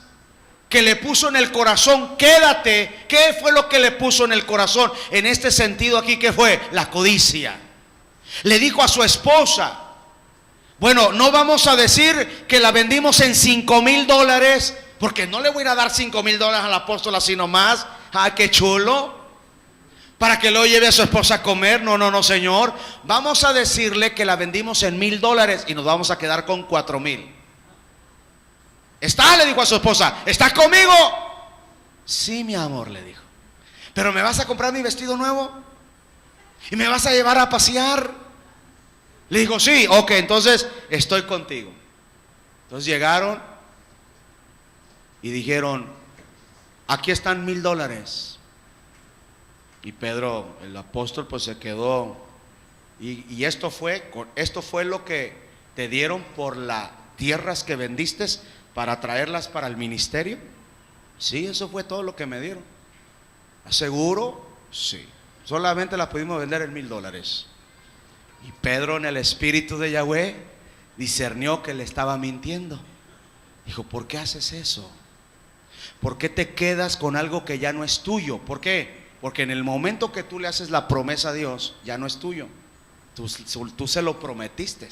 que le puso en el corazón, quédate. ¿Qué fue lo que le puso en el corazón? En este sentido aquí, ¿qué fue? La codicia. Le dijo a su esposa, bueno, no vamos a decir que la vendimos en $5,000, porque no le voy a ir a dar $5,000 al apóstol así nomás. Ah, qué chulo, para que lo lleve a su esposa a comer. No, señor. Vamos a decirle que la vendimos en $1,000 y nos vamos a quedar con 4,000. ¿Está? Le dijo a su esposa, ¿estás conmigo? Sí, mi amor, le dijo. ¿Pero me vas a comprar mi vestido nuevo? ¿Y me vas a llevar a pasear? Le dijo, sí, ok, entonces estoy contigo. Entonces llegaron y dijeron, aquí están $1,000. Y Pedro, el apóstol, pues se quedó. Y esto fue lo que te dieron por las tierras que vendiste para traerlas para el ministerio. Sí, eso fue todo lo que me dieron. ¿Seguro? Sí. Solamente las pudimos vender en $1,000. Y Pedro, en el espíritu de Yahweh, discernió que le estaba mintiendo. Dijo, ¿por qué haces eso? ¿Por qué te quedas con algo que ya no es tuyo? ¿Por qué? Porque en el momento que tú le haces la promesa a Dios, ya no es tuyo. Tú se lo prometiste.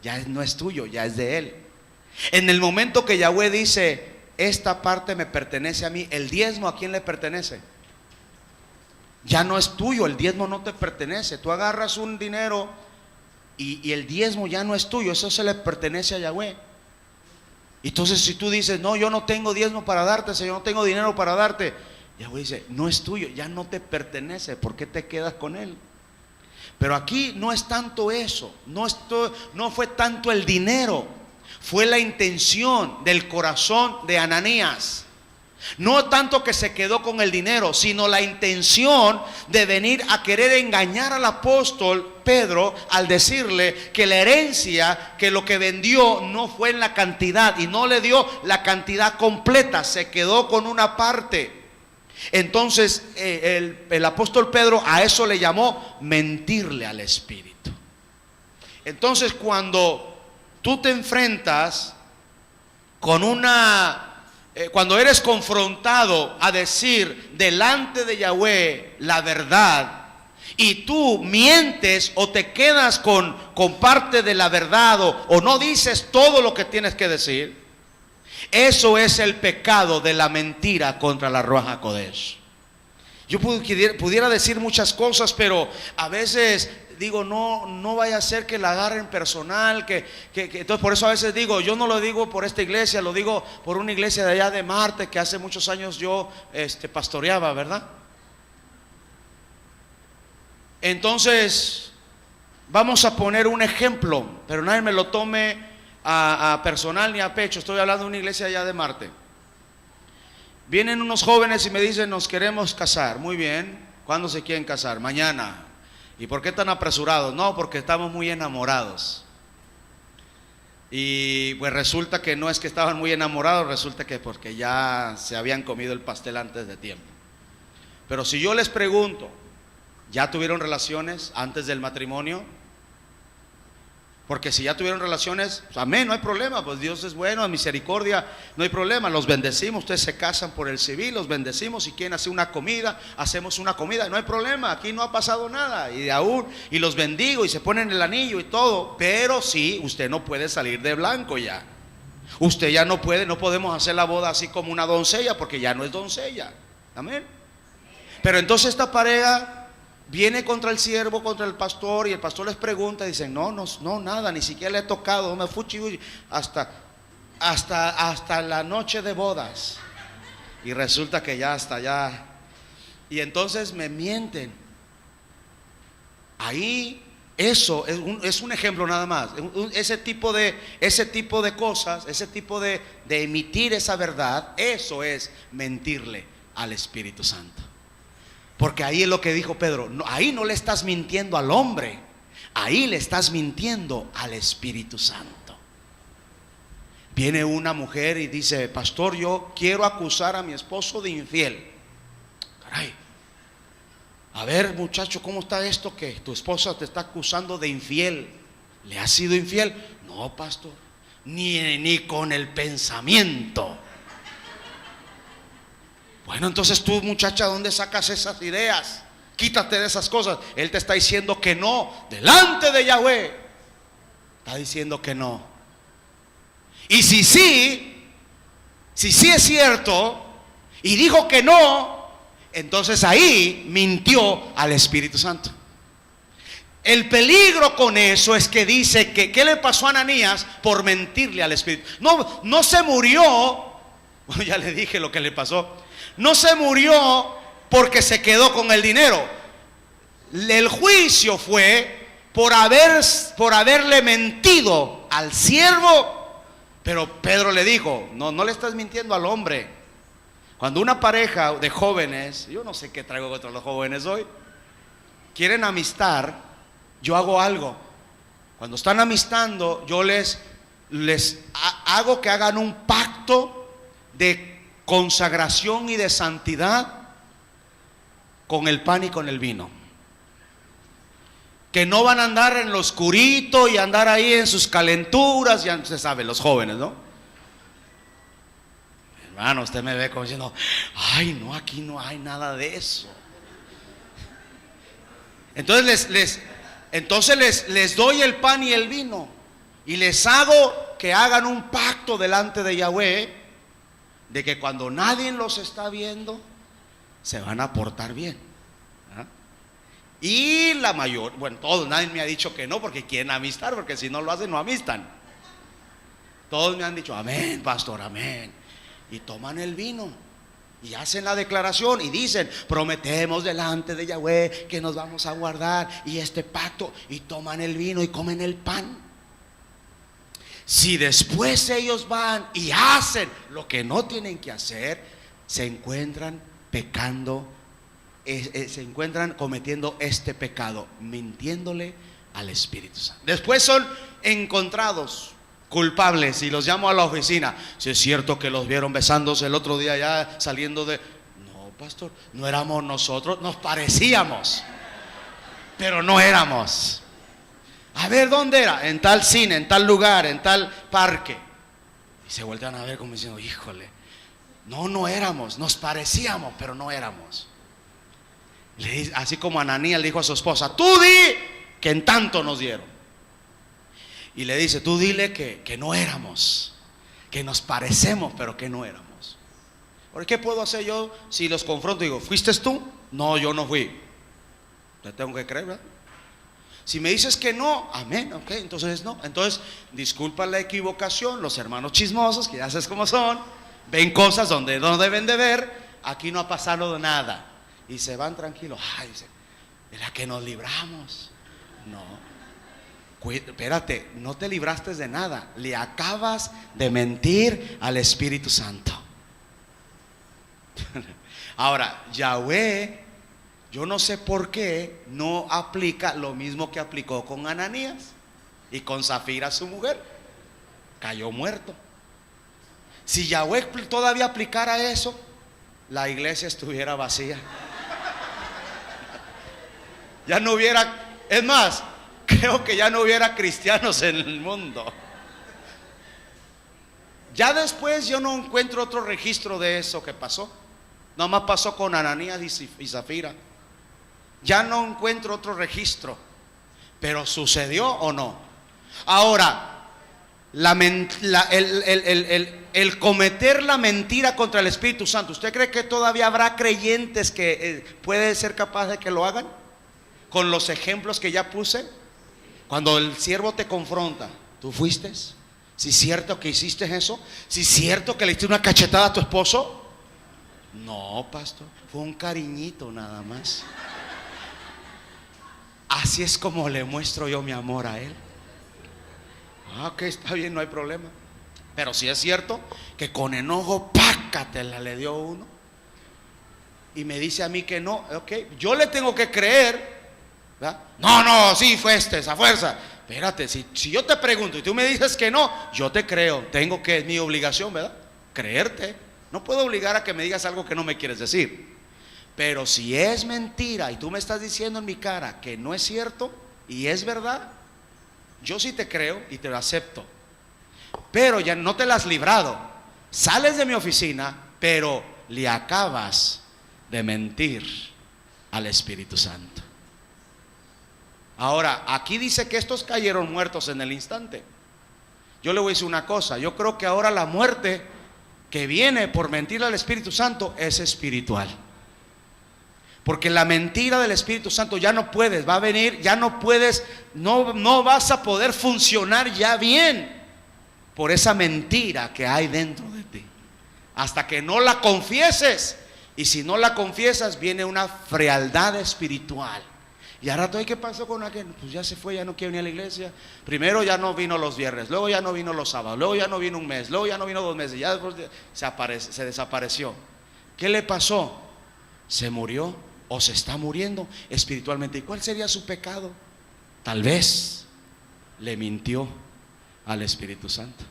Ya no es tuyo, ya es de Él. En el momento que Yahweh dice, esta parte me pertenece a mí, el diezmo, ¿a quién le pertenece? Ya no es tuyo, el diezmo no te pertenece. Tú agarras un dinero y el diezmo ya no es tuyo, eso se le pertenece a Yahweh. Entonces si tú dices, no, yo no tengo diezmo para darte, Señor, no tengo dinero para darte, Yahweh dice, no es tuyo, ya no te pertenece, ¿por qué te quedas con él? Pero aquí no es tanto eso, no fue tanto el dinero, fue la intención del corazón de Ananías. No tanto que se quedó con el dinero, sino la intención de venir a querer engañar al apóstol Pedro al decirle que la herencia, que lo que vendió no fue en la cantidad y no le dio la cantidad completa, se quedó con una parte. Entonces el apóstol Pedro a eso le llamó mentirle al Espíritu. Entonces cuando tú te enfrentas con cuando eres confrontado a decir delante de Yahweh la verdad y tú mientes o te quedas con parte de la verdad o no dices todo lo que tienes que decir, eso es el pecado de la mentira contra la Ruach HaKodesh. Yo pudiera decir muchas cosas, pero a veces digo, no vaya a ser que la agarren personal, entonces por eso a veces digo, yo no lo digo por esta iglesia, lo digo por una iglesia de allá de Marte que hace muchos años yo pastoreaba, ¿verdad? Entonces vamos a poner un ejemplo, pero nadie me lo tome a personal ni a pecho. Estoy hablando de una iglesia allá de Marte. Vienen unos jóvenes y me dicen, nos queremos casar. Muy bien, ¿cuándo se quieren casar? Mañana. ¿Y por qué tan apresurados? No, porque estamos muy enamorados. Y pues resulta que no es que estaban muy enamorados, resulta que porque ya se habían comido el pastel antes de tiempo. Pero si yo les pregunto, ¿ya tuvieron relaciones antes del matrimonio? Porque si ya tuvieron relaciones, pues, amén, no hay problema, pues Dios es bueno, misericordia, no hay problema, los bendecimos, ustedes se casan por el civil, los bendecimos, si quieren hacer una comida, hacemos una comida, no hay problema, aquí no ha pasado nada, y los bendigo y se ponen el anillo y todo, pero sí, usted no puede salir de blanco ya, usted ya no podemos hacer la boda así como una doncella, porque ya no es doncella, amén. Pero entonces esta pareja viene contra el siervo, contra el pastor, y el pastor les pregunta y dicen, no, nada, ni siquiera le he tocado, no me fuchi hasta la noche de bodas. Y resulta que ya hasta allá. Y entonces me mienten. Ahí, eso es un ejemplo nada más. Ese tipo de cosas, ese tipo de emitir esa verdad, eso es mentirle al Espíritu Santo. Porque ahí es lo que dijo Pedro, no, ahí no le estás mintiendo al hombre, ahí le estás mintiendo al Espíritu Santo. Viene una mujer y dice: pastor, yo quiero acusar a mi esposo de infiel. Caray, a ver, muchacho, ¿cómo está esto que tu esposa te está acusando de infiel? ¿Le has sido infiel? No, pastor, ni con el pensamiento. Bueno, entonces tú, muchacha, ¿dónde sacas esas ideas? Quítate de esas cosas. Él te está diciendo que no, delante de Yahweh. Está diciendo que no. Y si sí es cierto, y dijo que no, entonces ahí mintió al Espíritu Santo. El peligro con eso es que dice que ¿qué le pasó a Ananías por mentirle al Espíritu? No se murió. Bueno, ya le dije lo que le pasó. No se murió porque se quedó con el dinero. El juicio fue por haberle mentido al siervo. Pero Pedro le dijo: no le estás mintiendo al hombre. Cuando una pareja de jóvenes, yo no sé qué traigo contra los jóvenes hoy, quieren amistar, yo hago algo. Cuando están amistando, yo les hago que hagan un pacto de consagración y de santidad con el pan y con el vino. Que no van a andar en lo oscurito y andar ahí en sus calenturas. Ya se sabe, los jóvenes, ¿no? Hermano, usted me ve como diciendo: ay, no, aquí no hay nada de eso. Entonces les doy el pan y el vino y les hago que hagan un pacto delante de Yahweh, de que cuando nadie los está viendo, se van a portar bien. ¿Ah? Y la mayor, bueno, todos, nadie me ha dicho que no, porque quieren amistar, porque si no lo hacen, no amistan. Todos me han dicho: amén, pastor, amén. Y toman el vino y hacen la declaración y dicen: prometemos delante de Yahweh que nos vamos a guardar y este pacto. Y toman el vino y comen el pan. Si después ellos van y hacen lo que no tienen que hacer, se encuentran pecando, se encuentran cometiendo este pecado, mintiéndole al Espíritu Santo. Después son encontrados culpables y los llamo a la oficina. Si es cierto que los vieron besándose el otro día ya saliendo de... No, pastor, no éramos nosotros, nos parecíamos, pero no éramos. A ver, ¿dónde era? En tal cine, en tal lugar, en tal parque. Y se voltean a ver como diciendo: híjole, no éramos, nos parecíamos, pero no éramos. Así como Ananías le dijo a su esposa: tú di que en tanto nos dieron. Y le dice: tú dile que no éramos, que nos parecemos, pero que no éramos. ¿Por qué puedo hacer yo si los confronto y digo: ¿fuiste tú? No, yo no fui. Te tengo que creer, ¿verdad? Si me dices que no, amén, ok, entonces no. Entonces, disculpa la equivocación, los hermanos chismosos, que ya sabes cómo son, ven cosas donde no deben de ver. Aquí no ha pasado nada. Y se van tranquilos. Ay, dice: de la que nos libramos. No, espérate, no te libraste de nada. Le acabas de mentir al Espíritu Santo. Ahora, Yahweh, yo no sé por qué no aplica lo mismo que aplicó con Ananías y con Zafira, su mujer. Cayó muerto. Si Yahweh todavía aplicara eso, la iglesia estuviera vacía. Ya no hubiera, es más, creo que ya no hubiera cristianos en el mundo. Ya después yo no encuentro otro registro de eso que pasó. Nomás pasó con Ananías y Zafira. Ya no encuentro otro registro. Pero ¿sucedió o no? Ahora, el cometer la mentira contra el Espíritu Santo, ¿usted cree que todavía habrá creyentes que puede ser capaz de que lo hagan? Con los ejemplos que ya puse. Cuando el siervo te confronta: ¿tú fuiste? ¿Si es cierto que hiciste eso? ¿Si es cierto que le diste una cachetada a tu esposo? No, pastor, fue un cariñito nada más. Así es como le muestro yo mi amor a él. Ok, está bien, no hay problema. Pero si es cierto que con enojo, pácatela le dio uno. y me dice a mí que no, ok, yo le tengo que creer, ¿verdad? No, sí, fue esa fuerza. Espérate, si yo te pregunto y tú me dices que no, yo te creo, es mi obligación, ¿verdad? Creerte. No puedo obligar a que me digas algo que no me quieres decir. Pero si es mentira y tú me estás diciendo en mi cara que no es cierto y es verdad, yo sí te creo y te lo acepto. Pero ya no te la has librado. Sales de mi oficina, pero le acabas de mentir al Espíritu Santo. Ahora, aquí dice que estos cayeron muertos en el instante. Yo le voy a decir una cosa, yo creo que ahora la muerte que viene por mentir al Espíritu Santo es espiritual. Porque la mentira del Espíritu Santo ya no puedes, va a venir, ya no puedes, no vas a poder funcionar ya bien por esa mentira que hay dentro de ti. Hasta que no la confieses. Y si no la confiesas, viene una frialdad espiritual. Y al rato, ¿qué pasó con aquel? Pues ya se fue, ya no quiere venir a la iglesia. Primero ya no vino los viernes, luego ya no vino los sábados, luego ya no vino un mes, luego ya no vino 2 meses, ya después se desapareció. ¿Qué le pasó? ¿Se murió o se está muriendo espiritualmente? ¿Y cuál sería su pecado? Tal vez le mintió al Espíritu Santo.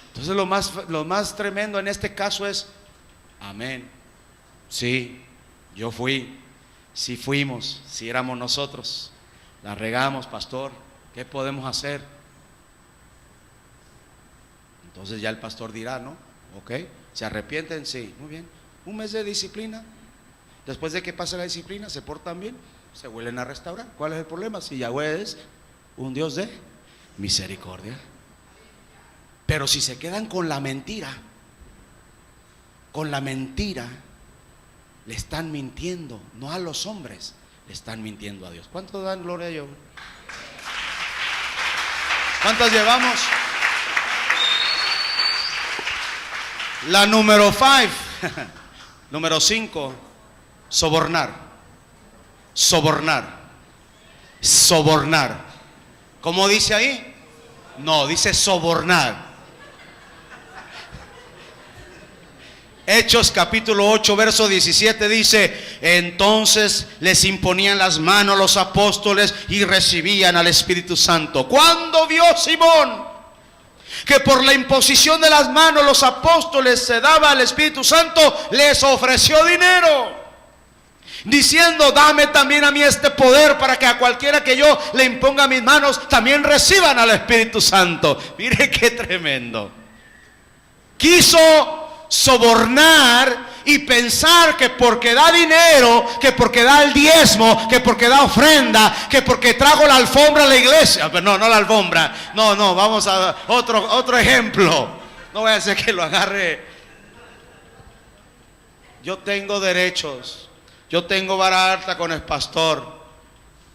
Entonces lo más tremendo en este caso es, amén, sí, yo fui. Si fuimos, si éramos nosotros, la regamos, pastor, ¿qué podemos hacer? Entonces ya el pastor dirá, ¿no? Ok, ¿se arrepienten? Sí, muy bien. 1 mes de disciplina. Después de que pase la disciplina, se portan bien, se vuelven a restaurar. ¿Cuál es el problema? Si Yahweh es un Dios de misericordia. Pero si se quedan con la mentira, le están mintiendo, no a los hombres, le están mintiendo a Dios. ¿Cuántos dan gloria a Dios? ¿Cuántas llevamos? La número 5. Número 5, sobornar. ¿Cómo dice ahí? No, dice sobornar. Hechos capítulo 8 verso 17 dice: entonces les imponían las manos los apóstoles y recibían al Espíritu Santo. Cuando vio Simón que por la imposición de las manos los apóstoles se daba al Espíritu Santo, les ofreció dinero, diciendo: dame también a mí este poder, para que a cualquiera que yo le imponga mis manos también reciban al Espíritu Santo. Mire qué tremendo. Quiso sobornar y pensar que porque da dinero, que porque da el diezmo, que porque da ofrenda, que porque trajo la alfombra a la iglesia. Pero no la alfombra, no, vamos a otro ejemplo. No voy a hacer que lo agarre. Yo tengo derechos, yo tengo vara alta con el pastor,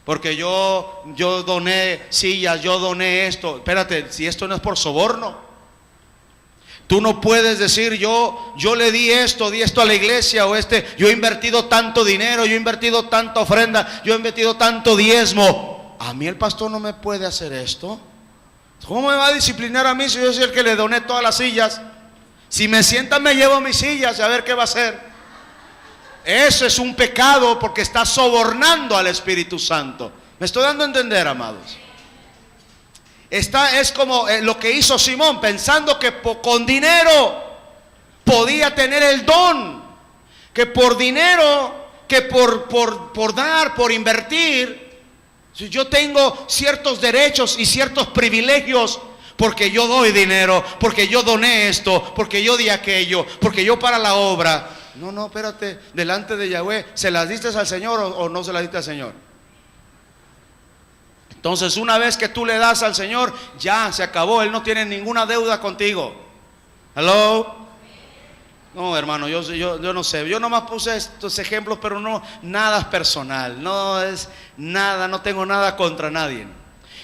porque yo doné sillas, yo doné esto. Espérate, si esto no es por soborno. Tú no puedes decir yo le di esto a la iglesia, o yo he invertido tanto dinero, yo he invertido tanta ofrenda, yo he invertido tanto diezmo. A mí el pastor no me puede hacer esto. ¿Cómo me va a disciplinar a mí si yo soy el que le doné todas las sillas? Si me sientan, me llevo mis sillas, a ver qué va a hacer. Eso es un pecado, porque está sobornando al Espíritu Santo. ¿Me estoy dando a entender, amados? Es como lo que hizo Simón, pensando que con dinero podía tener el don, que por dinero, que por dar, por invertir, yo tengo ciertos derechos y ciertos privilegios, porque yo doy dinero, porque yo doné esto, porque yo di aquello, porque yo para la obra. No, espérate, delante de Yahweh, ¿se las diste al Señor o no se las diste al Señor? Entonces, una vez que tú le das al Señor, ya se acabó. Él no tiene ninguna deuda contigo. ¿Hello? No, hermano, yo no sé. Yo nomás puse estos ejemplos, pero no, nada es personal. No es nada, no tengo nada contra nadie.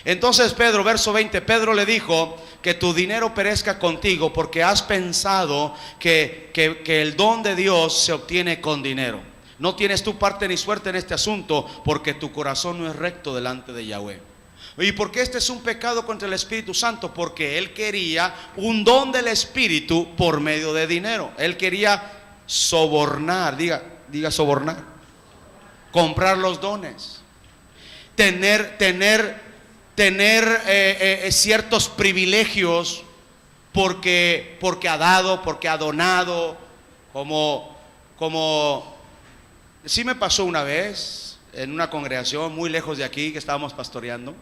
Entonces Pedro, verso 20, Pedro le dijo: que tu dinero perezca contigo, porque has pensado que el don de Dios se obtiene con dinero. No tienes tu parte ni suerte en este asunto, porque tu corazón no es recto delante de Yahweh. ¿Y por qué este es un pecado contra el Espíritu Santo? Porque él quería un don del Espíritu por medio de dinero. Él quería sobornar. Diga, diga sobornar, comprar los dones, tener ciertos privilegios porque ha dado, porque ha donado, como sí me pasó una vez en una congregación muy lejos de aquí que estábamos pastoreando,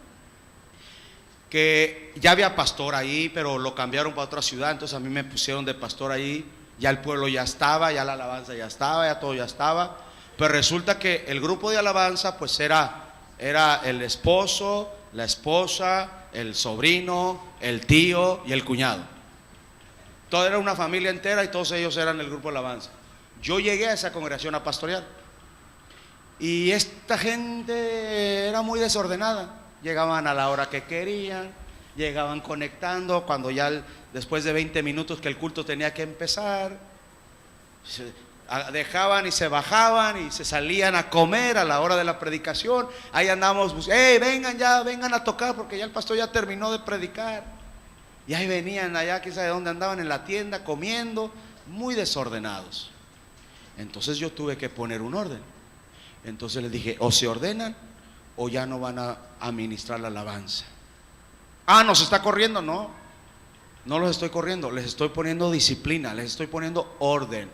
que ya había pastor ahí, pero lo cambiaron para otra ciudad, entonces a mí me pusieron de pastor ahí, ya el pueblo ya estaba, ya la alabanza ya estaba, ya todo ya estaba, pero resulta que el grupo de alabanza pues era el esposo, la esposa, el sobrino, el tío y el cuñado. Todo era una familia entera y todos ellos eran el grupo de alabanza. Yo llegué a esa congregación a pastorear y esta gente era muy desordenada. Llegaban a la hora que querían, llegaban conectando cuando ya después de 20 minutos que el culto tenía que empezar, dejaban y se bajaban y se salían a comer a la hora de la predicación. Ahí andamos, vengan ya, vengan a tocar porque ya el pastor ya terminó de predicar. Y ahí venían allá, quién sabe dónde andaban, en la tienda comiendo, muy desordenados. Entonces yo tuve que poner un orden. Entonces les dije, o se ordenan o ya no van a administrar la alabanza. ¿Nos está corriendo? No los estoy corriendo, les estoy poniendo disciplina, les estoy poniendo orden.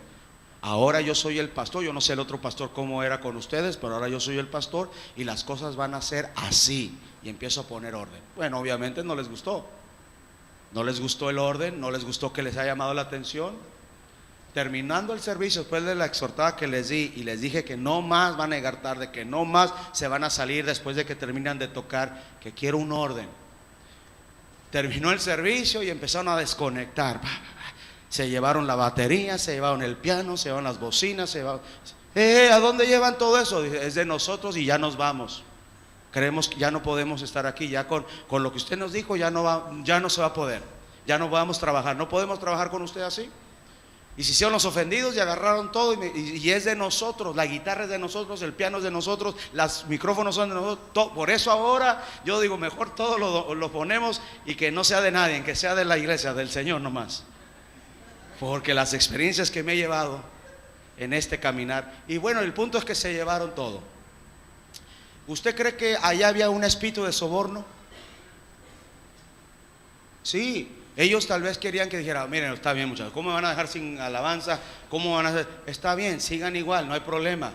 Ahora yo soy el pastor, yo no sé el otro pastor cómo era con ustedes, pero ahora yo soy el pastor y las cosas van a ser así. Y empiezo a poner orden. Bueno, obviamente no les gustó el orden, no les gustó que les haya llamado la atención. Terminando el servicio, después de la exhortada que les di y les dije que no más van a llegar tarde, que no más se van a salir después de que terminan de tocar, que quiero un orden. Terminó el servicio y empezaron a desconectar. Se llevaron la batería, se llevaron el piano, se llevaron las bocinas, se llevaron... ¿A dónde llevan todo eso? Dice, es de nosotros y ya nos vamos. Creemos que ya no podemos estar aquí, ya con lo que usted nos dijo ya no se va a poder. Ya no vamos a trabajar, no podemos trabajar con usted así. Y se hicieron los ofendidos y agarraron todo y es de nosotros, la guitarra es de nosotros, el piano es de nosotros, los micrófonos son de nosotros, todo. Por eso ahora yo digo, mejor todo lo ponemos y que no sea de nadie, que sea de la iglesia, del Señor nomás. Porque las experiencias que me he llevado en este caminar, y bueno, el punto es que se llevaron todo. ¿Usted cree que allá había un espíritu de soborno? Sí. Ellos tal vez querían que dijera, miren, está bien muchachos, ¿cómo me van a dejar sin alabanza? ¿Cómo van a hacer? Está bien, sigan igual, no hay problema.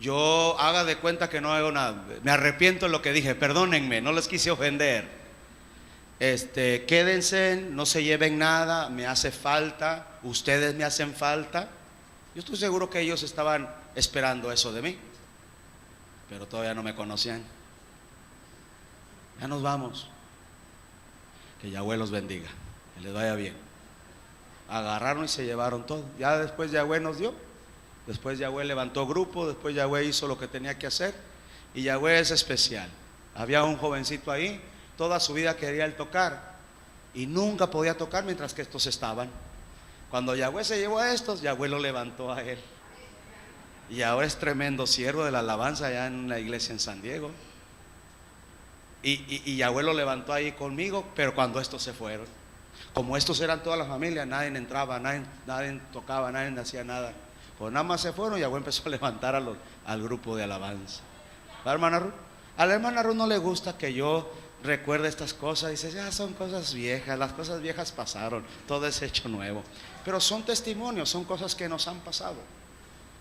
Yo haga de cuenta que no hago nada. Me arrepiento de lo que dije, perdónenme, no les quise ofender. Quédense, no se lleven nada, me hace falta, ustedes me hacen falta. Yo estoy seguro que ellos estaban esperando eso de mí, pero todavía no me conocían. Ya nos vamos. Que Yahweh los bendiga, que les vaya bien. Agarraron y se llevaron todo. Ya después Yahweh nos dio. Después Yahweh levantó grupo. Después Yahweh hizo lo que tenía que hacer. Y Yahweh es especial. Había un jovencito ahí, toda su vida quería él tocar y nunca podía tocar mientras que estos estaban. Cuando Yahweh se llevó a estos, Yahweh lo levantó a él. Y ahora es tremendo siervo de la alabanza allá en la iglesia en San Diego. Y Yahweh lo levantó ahí conmigo, pero cuando estos se fueron, como estos eran toda la familia, nadie entraba, nadie tocaba, nadie hacía nada. Pues nada más se fueron y Yahweh empezó a levantar al grupo de alabanza. ¿La hermana Ruth? A la hermana Ruth no le gusta que yo recuerde estas cosas. Dice, ya son cosas viejas, las cosas viejas pasaron, todo es hecho nuevo. Pero son testimonios, son cosas que nos han pasado,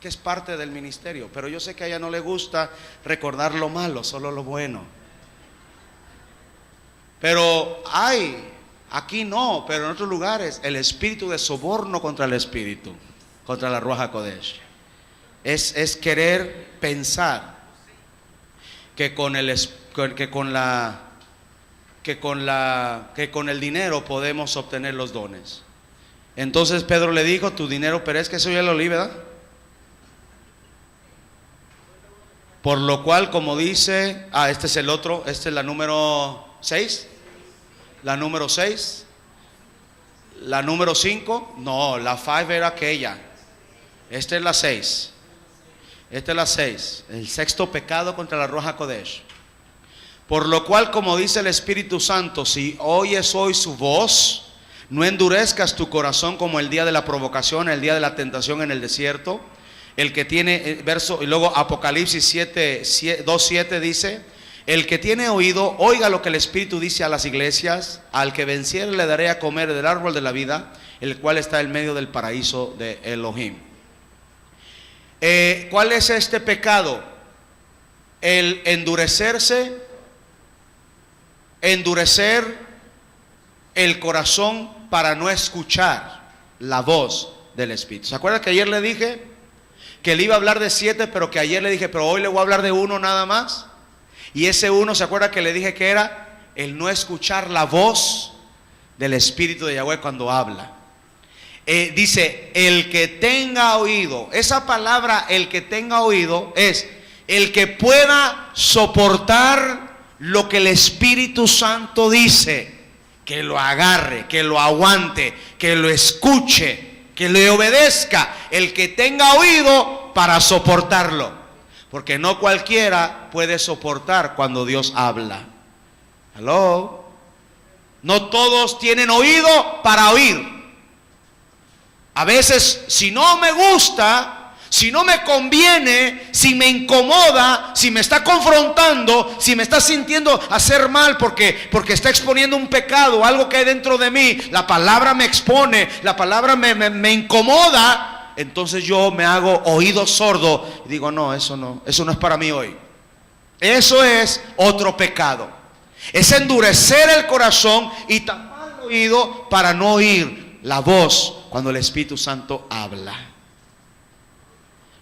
que es parte del ministerio. Pero yo sé que a ella no le gusta recordar lo malo, solo lo bueno. Pero aquí no, pero en otros lugares, el espíritu de soborno contra el espíritu, contra la Ruach HaKodesh. Es querer pensar que con el dinero podemos obtener los dones. Entonces Pedro le dijo, tu dinero perezca, eso ya lo leí, ¿verdad? Por lo cual, como dice, este es el otro, esta es la número 6. La número 6. La número 5. No, la 5 era aquella. Esta es la 6. Esta es la 6. El sexto pecado contra la Ruach HaKodesh. Por lo cual, como dice el Espíritu Santo, si oyes hoy su voz, no endurezcas tu corazón como el día de la provocación, el día de la tentación en el desierto, El que tiene, verso, y luego Apocalipsis 2:7 dice: el que tiene oído, oiga lo que el Espíritu dice a las iglesias. Al que venciere le daré a comer del árbol de la vida, el cual está en medio del paraíso de Elohim. ¿Cuál es este pecado? El endurecer el corazón para no escuchar la voz del Espíritu. ¿Se acuerda que ayer le dije que le iba a hablar de 7, pero que ayer le dije, pero hoy le voy a hablar de 1 nada más? Y ese 1, ¿se acuerda que le dije que era el no escuchar la voz del Espíritu de Yahweh cuando habla? Dice, el que tenga oído. Esa palabra, el que tenga oído, es el que pueda soportar lo que el Espíritu Santo dice, que lo agarre, que lo aguante, que lo escuche, que le obedezca. El que tenga oído para soportarlo, porque no cualquiera puede soportar cuando Dios habla. ¿Aló? No todos tienen oído para oír. A veces, si no me gusta, si no me conviene, si me incomoda, si me está confrontando, si me está sintiendo hacer mal porque está exponiendo un pecado, algo que hay dentro de mí, la palabra me expone, la palabra me incomoda, entonces yo me hago oído sordo y digo, no es para mí hoy. Eso es otro pecado. Es endurecer el corazón y tapar el oído para no oír la voz cuando el Espíritu Santo habla.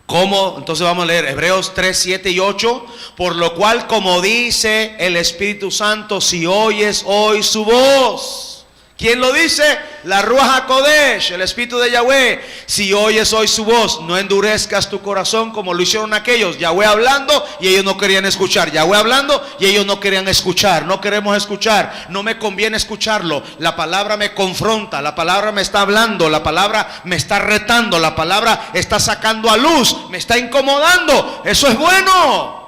¿Cómo? Entonces vamos a leer Hebreos 3, 7 y 8. Por lo cual, como dice el Espíritu Santo, si oyes hoy su voz. ¿Quién lo dice? La Ruach HaKodesh, el Espíritu de Yahweh. Si oyes hoy su voz, no endurezcas tu corazón como lo hicieron aquellos. Yahweh hablando y ellos no querían escuchar. Yahweh hablando y ellos no querían escuchar. No queremos escuchar. No me conviene escucharlo. La palabra me confronta. La palabra me está hablando. La palabra me está retando. La palabra está sacando a luz. Me está incomodando. Eso es bueno.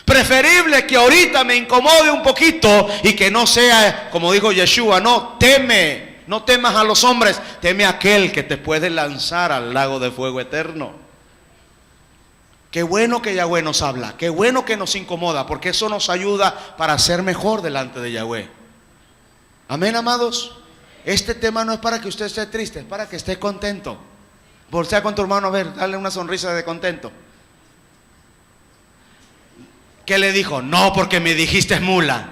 Preferible que ahorita me incomode un poquito y que no sea, como dijo Yeshua, no temas a los hombres, teme a aquel que te puede lanzar al lago de fuego eterno. Qué bueno que Yahweh nos habla, qué bueno que nos incomoda, porque eso nos ayuda para ser mejor delante de Yahweh. Amén, amados. Este tema no es para que usted esté triste, es para que esté contento. Voltea con tu hermano a ver, dale una sonrisa de contento. ¿Qué le dijo? No, porque me dijiste mula.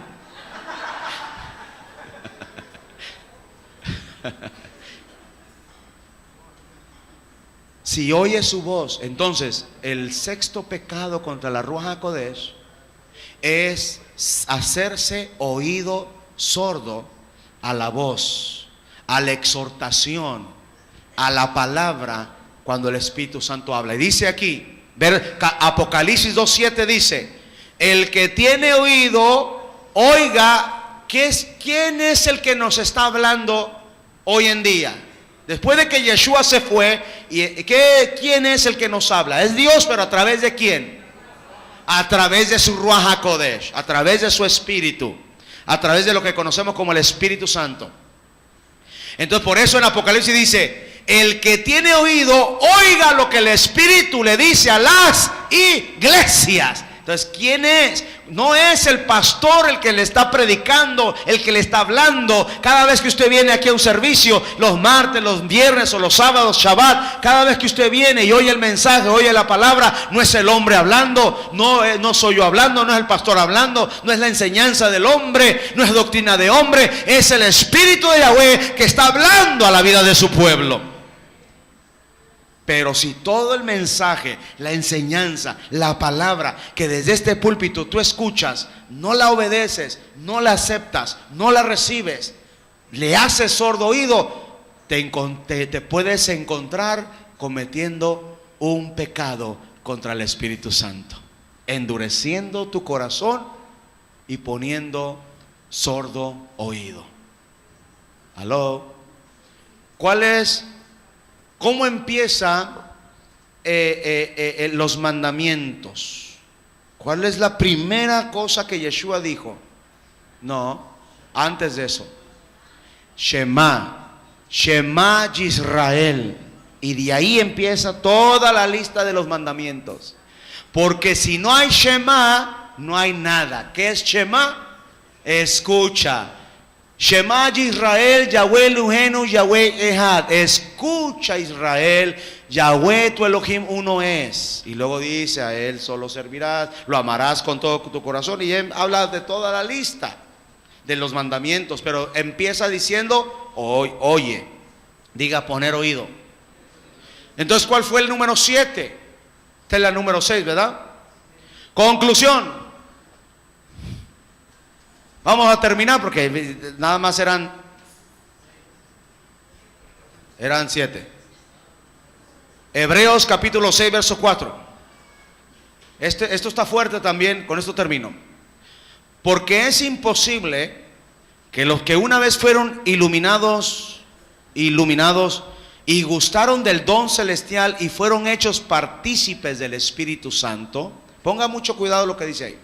Si oye su voz, entonces el sexto pecado contra la Ruach HaKodesh es hacerse oído sordo a la voz, a la exhortación, a la palabra cuando el Espíritu Santo habla. Y dice aquí, Apocalipsis 2:7 dice: el que tiene oído, oiga. ¿Quién es el que nos está hablando hoy en día? Después de que Yeshua se fue, ¿quién es el que nos habla? Es Dios, pero ¿a través de quién? A través de su Ruach HaKodesh, a través de su Espíritu, a través de lo que conocemos como el Espíritu Santo. Entonces por eso en Apocalipsis dice: el que tiene oído, oiga lo que el Espíritu le dice a las iglesias. Entonces, ¿quién es? No es el pastor el que le está predicando, el que le está hablando. Cada vez que usted viene aquí a un servicio, los martes, los viernes o los sábados, Shabbat, cada vez que usted viene y oye el mensaje, oye la palabra, no es el hombre hablando, no soy yo hablando, no es el pastor hablando, no es la enseñanza del hombre, no es doctrina de hombre, es el Espíritu de Yahweh que está hablando a la vida de su pueblo. Pero si todo el mensaje, la enseñanza, la palabra que desde este púlpito tú escuchas, no la obedeces, no la aceptas, no la recibes, le haces sordo oído, te puedes encontrar cometiendo un pecado contra el Espíritu Santo, endureciendo tu corazón y poniendo sordo oído. ¿Aló? ¿Cómo empieza los mandamientos? ¿Cuál es la primera cosa que Yeshua dijo? No, antes de eso. Shema Yisrael. Y de ahí empieza toda la lista de los mandamientos. Porque si no hay Shema, no hay nada. ¿Qué es Shema? Escucha. Shema Israel, Yahweh Elohenu, Yahweh Ehad. Escucha Israel, Yahweh tu Elohim uno es. Y luego dice, a él solo servirás, lo amarás con todo tu corazón. Y él habla de toda la lista de los mandamientos, pero empieza diciendo, oye, diga poner oído. Entonces, ¿cuál fue el número 7? Esta es la número 6, ¿verdad? Conclusión. Vamos a terminar porque nada más eran 7. Hebreos capítulo 6, verso 4. Esto está fuerte también, con esto termino. Porque es imposible que los que una vez fueron iluminados y gustaron del don celestial y fueron hechos partícipes del Espíritu Santo. Ponga mucho cuidado lo que dice ahí.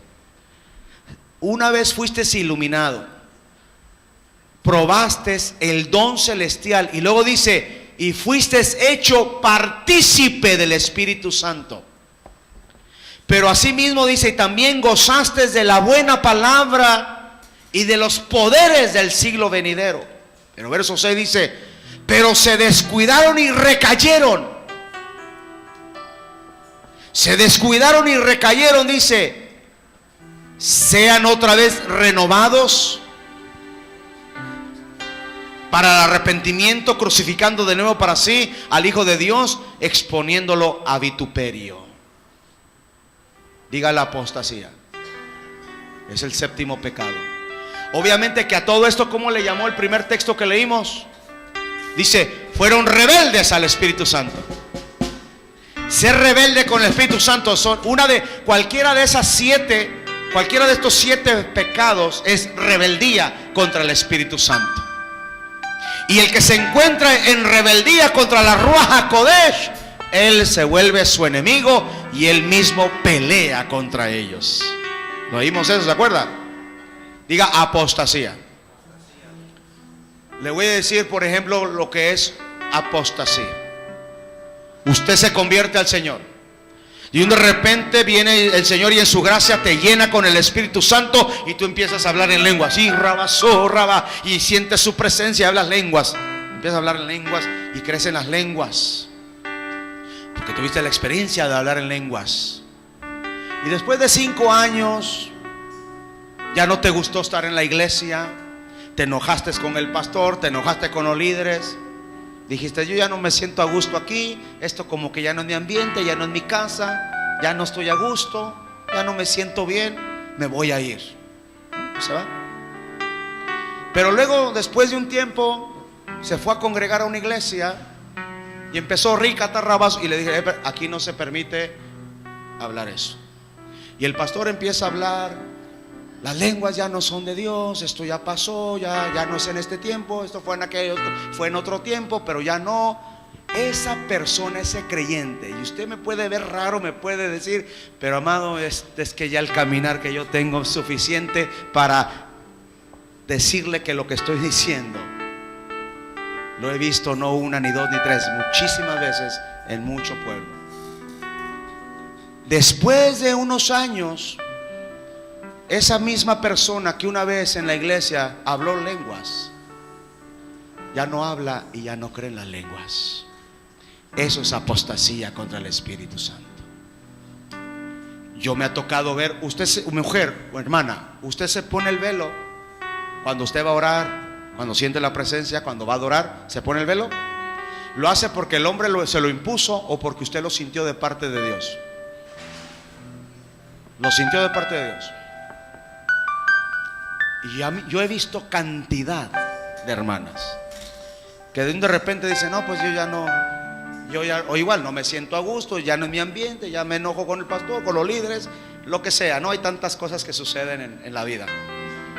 Una vez fuiste iluminado, probaste el don celestial y luego dice, y fuiste hecho partícipe del Espíritu Santo. Pero asimismo dice, y también gozaste de la buena palabra y de los poderes del siglo venidero. Pero verso 6 dice, pero se descuidaron y recayeron. Se descuidaron y recayeron, dice, sean otra vez renovados para el arrepentimiento, crucificando de nuevo para sí al Hijo de Dios, exponiéndolo a vituperio. Diga la apostasía. Es el 7º pecado. Obviamente que a todo esto, ¿cómo le llamó el primer texto que leímos? Dice, fueron rebeldes al Espíritu Santo. Ser rebelde con el Espíritu Santo son cualquiera de estos 7 pecados es rebeldía contra el Espíritu Santo. Y el que se encuentra en rebeldía contra la Ruach HaKodesh, él se vuelve su enemigo y él mismo pelea contra ellos. ¿Lo oímos eso? ¿Se acuerda? Diga apostasía. Le voy a decir, por ejemplo, lo que es apostasía. Usted se convierte al Señor y de repente viene el Señor y en su gracia te llena con el Espíritu Santo y tú empiezas a hablar en lenguas y y sientes su presencia, hablas lenguas, empiezas a hablar en lenguas y crecen las lenguas porque tuviste la experiencia de hablar en lenguas. Y después de 5 años ya no te gustó estar en la iglesia, te enojaste con el pastor, te enojaste con los líderes. Dijiste, yo ya no me siento a gusto aquí, esto como que ya no es mi ambiente, ya no es mi casa, ya no estoy a gusto, ya no me siento bien, me voy a ir. ¿Se va? Pero luego, después de un tiempo, se fue a congregar a una iglesia y empezó rica tarrabas y le dije, aquí no se permite hablar eso. Y el pastor empieza a hablar. Las lenguas ya no son de Dios, esto ya pasó, ya no es en este tiempo, esto fue en otro tiempo, pero ya no. Esa persona, ese creyente, y usted me puede ver raro, me puede decir, pero amado, es que ya el caminar que yo tengo es suficiente para decirle que lo que estoy diciendo lo he visto no 1, ni 2, ni 3, muchísimas veces en mucho pueblo. Después de unos años, esa misma persona que una vez en la iglesia habló lenguas, ya no habla y ya no cree en las lenguas. Eso es apostasía contra el Espíritu Santo. Yo me ha tocado ver, mujer o hermana, usted se pone el velo cuando usted va a orar, cuando siente la presencia, cuando va a adorar, se pone el velo. ¿Lo hace porque el hombre se lo impuso o porque usted lo sintió de parte de Dios? Lo sintió de parte de Dios. Y yo he visto cantidad de hermanas que de repente dicen, no, pues o igual no me siento a gusto, ya no es mi ambiente, ya me enojo con el pastor, con los líderes, lo que sea, no hay tantas cosas que suceden en la vida.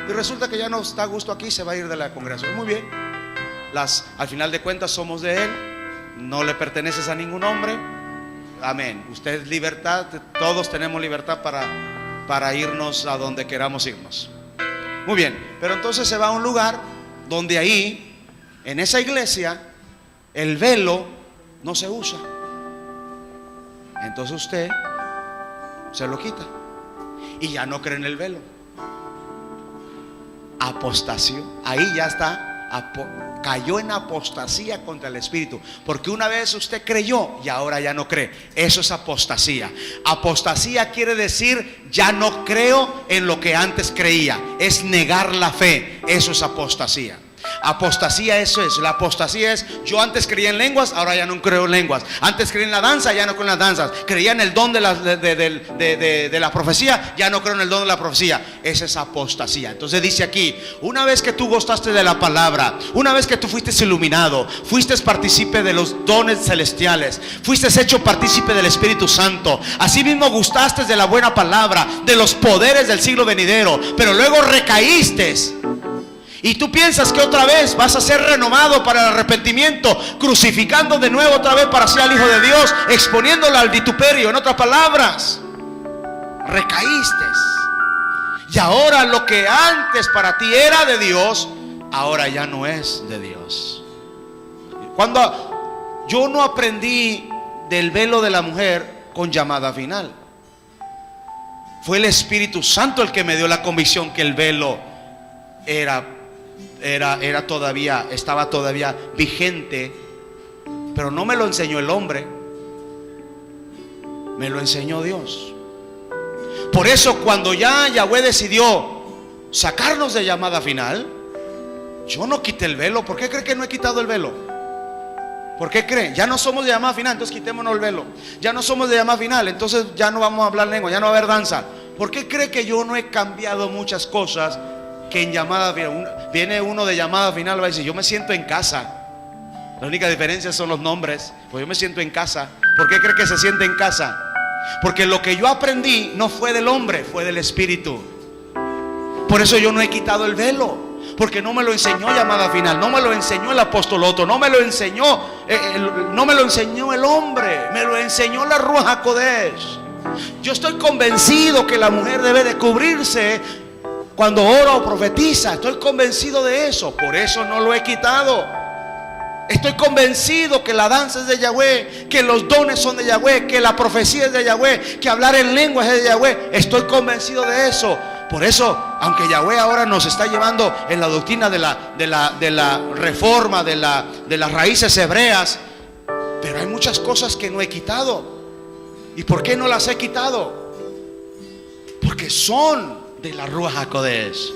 Y resulta que ya no está a gusto aquí, se va a ir de la congregación. Muy bien, al final de cuentas somos de él, no le perteneces a ningún hombre. Amén. Usted es libertad, todos tenemos libertad para irnos a donde queramos irnos. Muy bien, pero entonces se va a un lugar donde ahí, en esa iglesia, el velo no se usa. Entonces usted se lo quita y ya no cree en el velo. Apostasía. Ahí ya está. Cayó en apostasía contra el Espíritu, porque una vez usted creyó y ahora ya no cree. Eso es apostasía. Apostasía quiere decir ya no creo en lo que antes creía. Es negar la fe. Eso es apostasía. Apostasía, eso es. La apostasía es: yo antes creía en lenguas, ahora ya no creo en lenguas. Antes creía en la danza, ya no creo en las danzas. Creía en el don de la profecía, ya no creo en el don de la profecía. Esa es apostasía. Entonces dice aquí: una vez que tú gozaste de la palabra, una vez que tú fuiste iluminado, fuiste partícipe de los dones celestiales, fuiste hecho partícipe del Espíritu Santo, así mismo gustaste de la buena palabra, de los poderes del siglo venidero, pero luego recaíste. Y tú piensas que otra vez vas a ser renovado para el arrepentimiento, crucificando de nuevo otra vez para ser el Hijo de Dios, exponiéndolo al vituperio. En otras palabras, recaíste. Y ahora lo que antes para ti era de Dios, ahora ya no es de Dios. Cuando yo no aprendí del velo de la mujer con llamada final, fue el Espíritu Santo el que me dio la convicción que el velo estaba todavía vigente, pero no me lo enseñó el hombre, me lo enseñó Dios. Por eso cuando ya Yahweh decidió sacarnos de llamada final, yo no quité el velo. ¿Por qué cree que no he quitado el velo? ¿Por qué cree? Ya no somos de llamada final, entonces quitémonos el velo. Ya no somos de llamada final, entonces ya no vamos a hablar lengua, ya no va a haber danza. ¿Por qué cree que yo no he cambiado muchas cosas? Que en llamada viene uno de llamada final, va a decir: yo me siento en casa. La única diferencia son los nombres. Pues yo me siento en casa. ¿Por qué cree que se siente en casa? Porque lo que yo aprendí no fue del hombre, fue del Espíritu. Por eso yo no he quitado el velo, porque no me lo enseñó llamada final, no me lo enseñó el apóstol Otto, no me lo enseñó el hombre, me lo enseñó la Ruach HaKodesh. Yo estoy convencido que la mujer debe de cubrirse cuando ora o profetiza. Estoy convencido de eso. Por eso no lo he quitado. Estoy convencido que la danza es de Yahweh, que los dones son de Yahweh, que la profecía es de Yahweh, que hablar en lenguas es de Yahweh. Estoy convencido de eso. Por eso, aunque Yahweh ahora nos está llevando en la doctrina de la reforma, de las raíces hebreas, pero hay muchas cosas que no he quitado. ¿Y por qué no las he quitado? Porque son de la Ruach HaKodesh,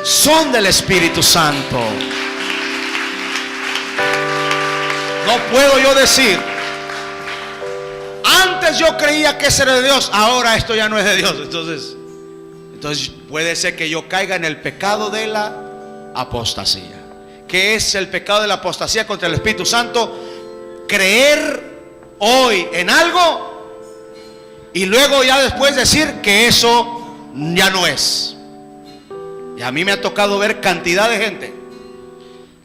son del Espíritu Santo. No puedo yo decir: antes yo creía que ese era de Dios, ahora esto ya no es de Dios. Entonces puede ser que yo caiga en el pecado de la apostasía. ¿Qué es el pecado de la apostasía contra el Espíritu Santo? Creer hoy en algo y luego ya después decir que eso ya no es. Y a mí me ha tocado ver cantidad de gente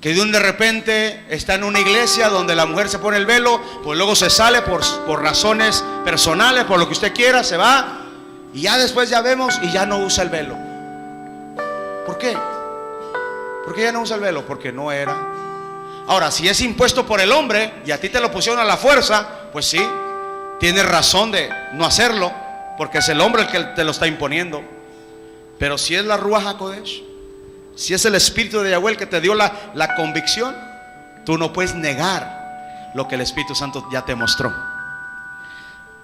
que de repente está en una iglesia donde la mujer se pone el velo, pues luego se sale por razones personales, por lo que usted quiera, se va, y ya después ya vemos y ya no usa el velo. ¿Por qué? ¿Por qué ya no usa el velo? Porque no era. Ahora, si es impuesto por el hombre y a ti te lo pusieron a la fuerza, pues sí, tienes razón de no hacerlo, porque es el hombre el que te lo está imponiendo. Pero si es la Ruach HaKodesh, si es el Espíritu de Yahweh el que te dio la convicción, tú no puedes negar lo que el Espíritu Santo ya te mostró.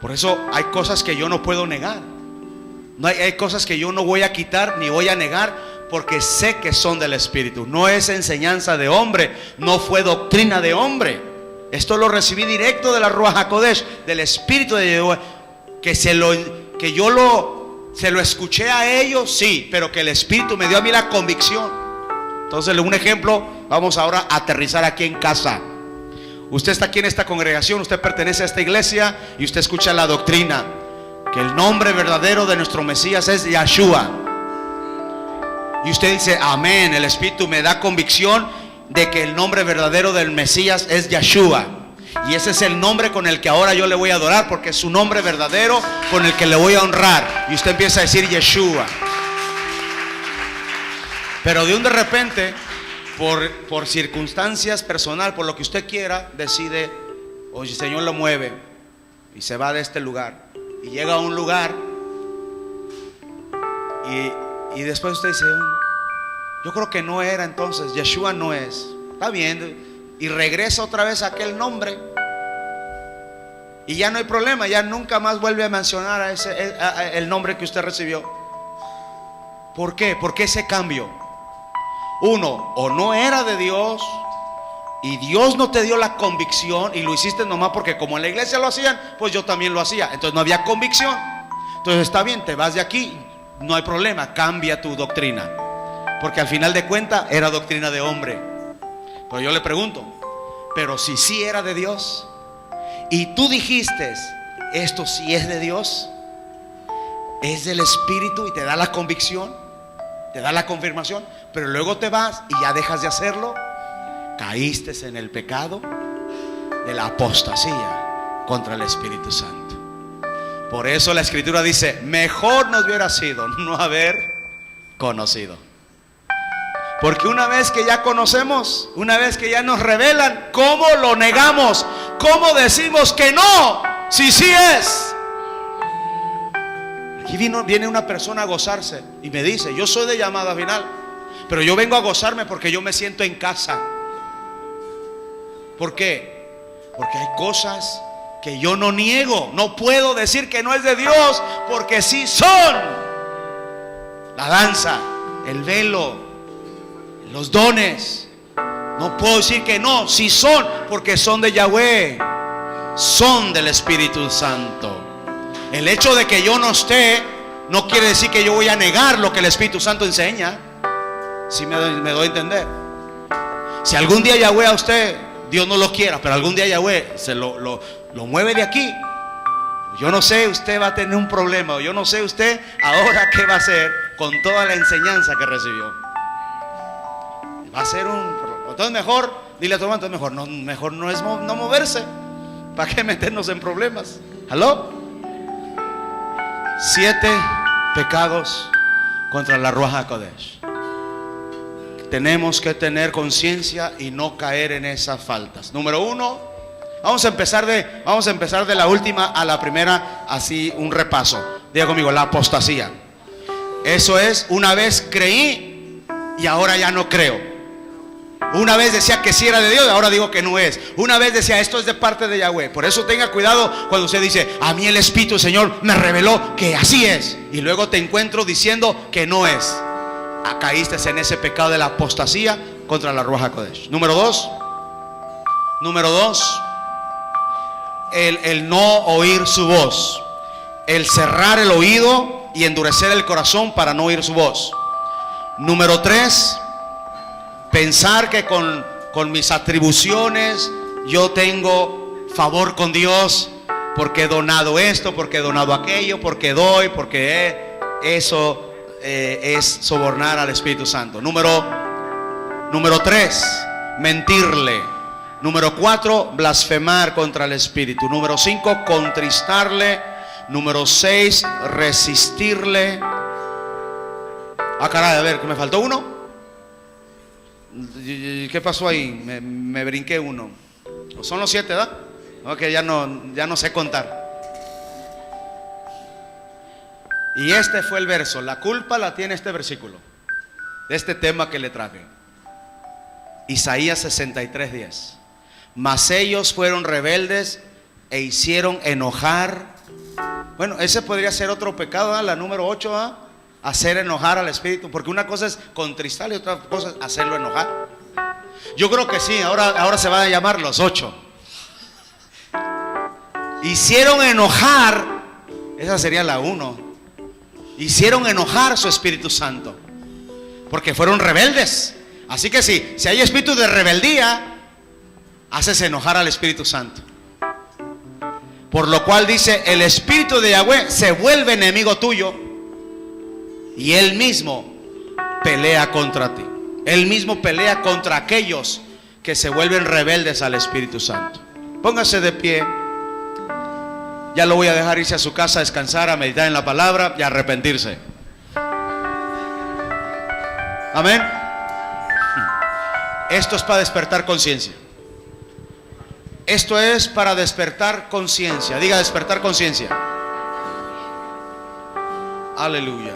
Por eso hay cosas que yo no puedo negar. Hay cosas que yo no voy a quitar ni voy a negar, porque sé que son del Espíritu. No es enseñanza de hombre, no fue doctrina de hombre. Esto lo recibí directo de la Ruach HaKodesh, del Espíritu de Yahweh. Que yo se lo escuché a ellos, sí, pero que el Espíritu me dio a mí la convicción. Entonces, un ejemplo, vamos ahora a aterrizar aquí en casa. Usted está aquí en esta congregación, usted pertenece a esta iglesia y usted escucha la doctrina que el nombre verdadero de nuestro Mesías es Yahshua. Y usted dice: amén, el Espíritu me da convicción de que el nombre verdadero del Mesías es Yahshua. Y ese es el nombre con el que ahora yo le voy a adorar, porque es su nombre verdadero con el que le voy a honrar. Y usted empieza a decir Yeshua. Pero de repente, por circunstancias personales, por lo que usted quiera, decide o el Señor lo mueve y se va de este lugar y llega a un lugar y después usted dice, yo creo que no era entonces, Yeshua no es, está bien, y regresa otra vez a aquel nombre y ya no hay problema, ya nunca más vuelve a mencionar el nombre que usted recibió. ¿Por qué? ¿Por qué ese cambio? Uno, o no era de Dios y Dios no te dio la convicción y lo hiciste nomás porque como en la iglesia lo hacían, pues yo también lo hacía, entonces no había convicción. Entonces está bien, te vas de aquí, no hay problema, cambia tu doctrina, porque al final de cuentas era doctrina de hombre. Pero yo le pregunto, pero si sí era de Dios y tú dijiste, esto sí es de Dios, es del Espíritu y te da la convicción, te da la confirmación, pero luego te vas y ya dejas de hacerlo, caíste en el pecado de la apostasía contra el Espíritu Santo. Por eso la Escritura dice, mejor nos hubiera sido no haber conocido. Porque una vez que ya conocemos, una vez que ya nos revelan, ¿cómo lo negamos? ¿Cómo decimos que no? Si sí es. Aquí viene una persona a gozarse y me dice, yo soy de llamada final, pero yo vengo a gozarme porque yo me siento en casa. ¿Por qué? Porque hay cosas que yo no niego. No puedo decir que no es de Dios, porque sí son. La danza, el velo, los dones. No puedo decir que no, sí son, porque son de Yahweh, son del Espíritu Santo. El hecho de que yo no esté no quiere decir que yo voy a negar lo que el Espíritu Santo enseña. Si me doy a entender. Si algún día Yahweh a usted, Dios no lo quiera, pero algún día Yahweh se lo mueve de aquí, yo no sé, usted va a tener un problema. O yo no sé usted ahora qué va a hacer con toda la enseñanza que recibió. Va a ser entonces mejor, dile a tu hermano, mejor no es no moverse. ¿Para qué meternos en problemas? ¿Aló? 7 pecados contra la Ruach HaKodesh. Tenemos que tener conciencia y no caer en esas faltas. Número 1, vamos a empezar de la última a la primera, así un repaso. Diga conmigo, la apostasía. Eso es, una vez creí y ahora ya no creo. Una vez decía que sí era de Dios, ahora digo que no es. Una vez decía, esto es de parte de Yahweh. Por eso tenga cuidado cuando usted dice, a mí el Espíritu del Señor me reveló que así es, y luego te encuentro diciendo que no es. Caíste en ese pecado de la apostasía contra la Ruach HaKodesh. Número 2, el no oír su voz, el cerrar el oído y endurecer el corazón para no oír su voz. Número 3, pensar que con mis atribuciones yo tengo favor con Dios, porque he donado esto, porque he donado aquello, porque doy, porque eso es sobornar al Espíritu Santo. Número 3, mentirle. Número 4, blasfemar contra el Espíritu. Número 5, contristarle. Número 6, resistirle. Caray, a ver, que me faltó uno. ¿Qué pasó ahí? Me brinqué uno. Son los 7, ¿verdad? Ok, ya no sé contar. Y este fue el verso. La culpa la tiene este versículo, de este tema que le traje. Isaías 63:10. Mas ellos fueron rebeldes e hicieron enojar. Bueno, ese podría ser otro pecado, ¿verdad? La número 8, ¿verdad? Hacer enojar al Espíritu, porque una cosa es contristar y otra cosa es hacerlo enojar. Yo creo que sí, ahora se van a llamar los 8. Hicieron enojar, esa sería la 1. Hicieron enojar su Espíritu Santo, porque fueron rebeldes. Así que si hay espíritu de rebeldía, haces enojar al Espíritu Santo. Por lo cual dice, el Espíritu de Yahweh se vuelve enemigo tuyo y Él mismo pelea contra ti. Él mismo pelea contra aquellos que se vuelven rebeldes al Espíritu Santo. Póngase de pie. Ya lo voy a dejar irse a su casa a descansar, a meditar en la palabra y a arrepentirse. Amén. Esto es para despertar conciencia. Esto es para despertar conciencia. Diga, despertar conciencia. Aleluya.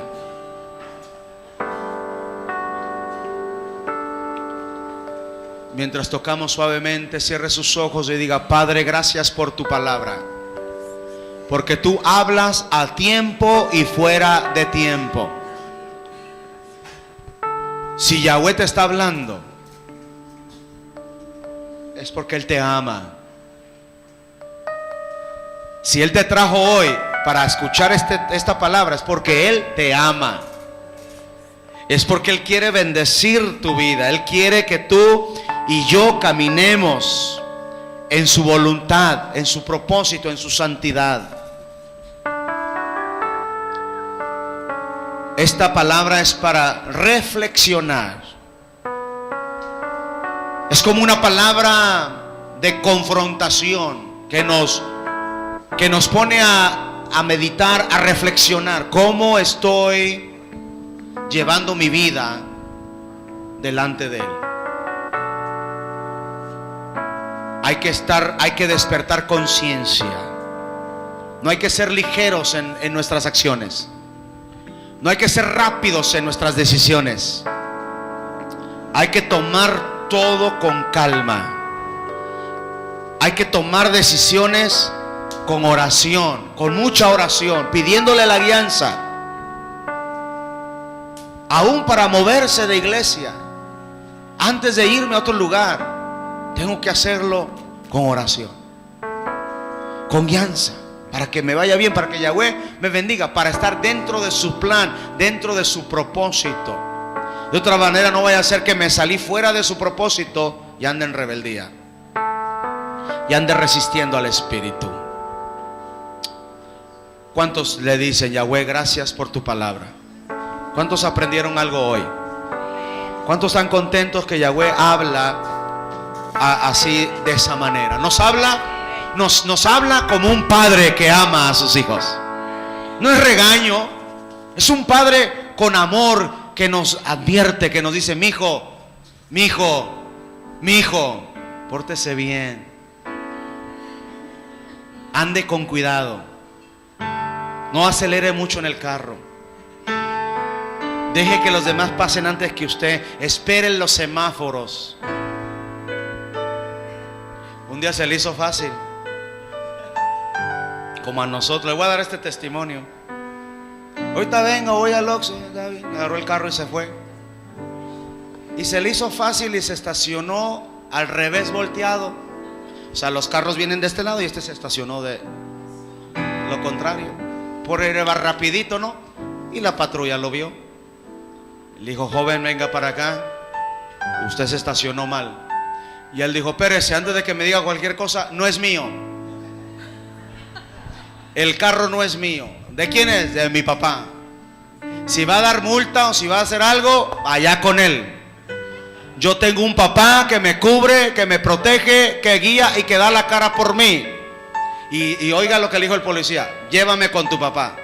Mientras tocamos suavemente, cierre sus ojos y diga: Padre, gracias por tu palabra, porque tú hablas a tiempo y fuera de tiempo. Si Yahweh te está hablando, es porque Él te ama. Si Él te trajo hoy para escuchar esta palabra, es porque Él te ama. Es porque Él quiere bendecir tu vida. Él quiere que tú y yo caminemos en su voluntad, en su propósito, en su santidad. Esta palabra es para reflexionar. Es como una palabra de confrontación que nos pone a meditar, a reflexionar. ¿Cómo estoy llevando mi vida delante de Él? Hay que despertar conciencia. No hay que ser ligeros en nuestras acciones. No hay que ser rápidos en nuestras decisiones. Hay que tomar todo con calma. Hay que tomar decisiones con oración, con mucha oración, pidiéndole la guianza. Aún para moverse de iglesia, antes de irme a otro lugar, tengo que hacerlo con oración, con guianza, para que me vaya bien, para que Yahweh me bendiga, para estar dentro de su plan, dentro de su propósito. De otra manera no vaya a ser que me salí fuera de su propósito y ande en rebeldía y ande resistiendo al Espíritu. ¿Cuántos le dicen: Yahweh, gracias por tu palabra? ¿Cuántos aprendieron algo hoy? ¿Cuántos están contentos que Yahweh habla así, de esa manera? Nos habla como un padre que ama a sus hijos. No es regaño, es un padre con amor que nos advierte, que nos dice: mi hijo, pórtese bien, ande con cuidado, no acelere mucho en el carro, deje que los demás pasen antes que usted, espere en los semáforos. Un día se le hizo fácil, como a nosotros. Le voy a dar este testimonio. Ahorita vengo, voy al Oxxo. Agarró el carro y se fue. Y se le hizo fácil y se estacionó al revés, volteado. O sea, los carros vienen de este lado y este se estacionó de lo contrario. Por ir rapidito, ¿no? Y la patrulla lo vio. Le dijo: joven, venga para acá, usted se estacionó mal. Y él dijo: espérese, antes de que me diga cualquier cosa, no es mío. El carro no es mío. ¿De quién es? De mi papá. Si va a dar multa o si va a hacer algo, allá con él. Yo tengo un papá que me cubre, que me protege, que guía y que da la cara por mí. Y oiga lo que le dijo el policía: llévame con tu papá.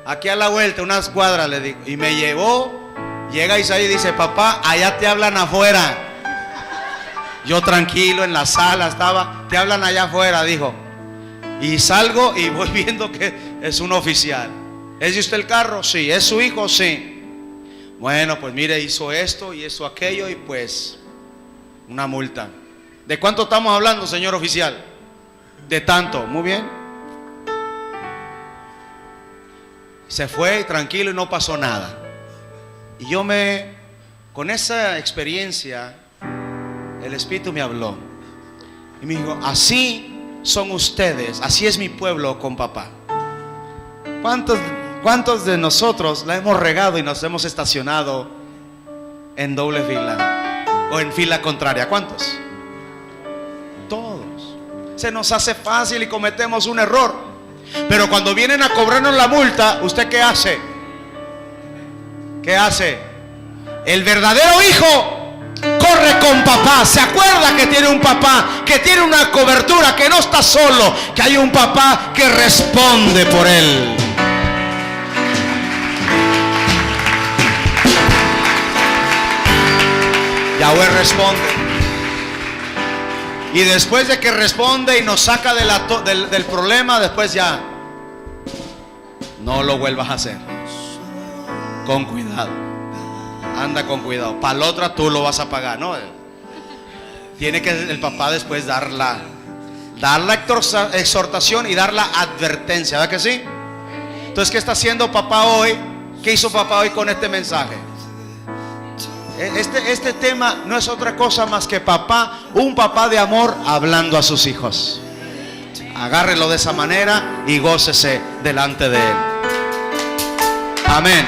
Aquí a la vuelta, unas cuadras, le digo. Y me llevó. Llega Isaí y dice: papá, allá te hablan afuera. Yo tranquilo en la sala estaba: te hablan allá afuera, dijo. Y salgo y voy viendo que es un oficial. ¿Es de usted el carro? Sí. ¿Es su hijo? Sí. Bueno, pues mire, hizo esto y hizo aquello y pues una multa. ¿De cuánto estamos hablando, señor oficial? De tanto. Muy bien. Se fue tranquilo y no pasó nada. Y con esa experiencia, el Espíritu me habló y me dijo: así son ustedes, así es mi pueblo con papá. ¿Cuántos de nosotros la hemos regado y nos hemos estacionado en doble fila o en fila contraria? ¿Cuántos? Todos. Se nos hace fácil y cometemos un error. Pero cuando vienen a cobrarnos la multa, ¿usted qué hace? ¿Qué hace? El verdadero hijo corre con papá. Se acuerda que tiene un papá, que tiene una cobertura, que no está solo, que hay un papá que responde por él. Yahweh responde. Y después de que responde y nos saca del problema, después ya no lo vuelvas a hacer. Con cuidado. Anda con cuidado. Para la otra tú lo vas a pagar, ¿no? Tiene que el papá después dar la exhortación y dar la advertencia, ¿verdad que sí? Entonces, ¿qué está haciendo papá hoy? ¿Qué hizo papá hoy con este mensaje? Este tema no es otra cosa más que un papá de amor hablando a sus hijos. Agárrelo de esa manera y gócese delante de él. Amén.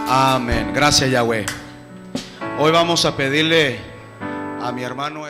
Amén. Gracias, Yahweh. Hoy vamos a pedirle a mi hermano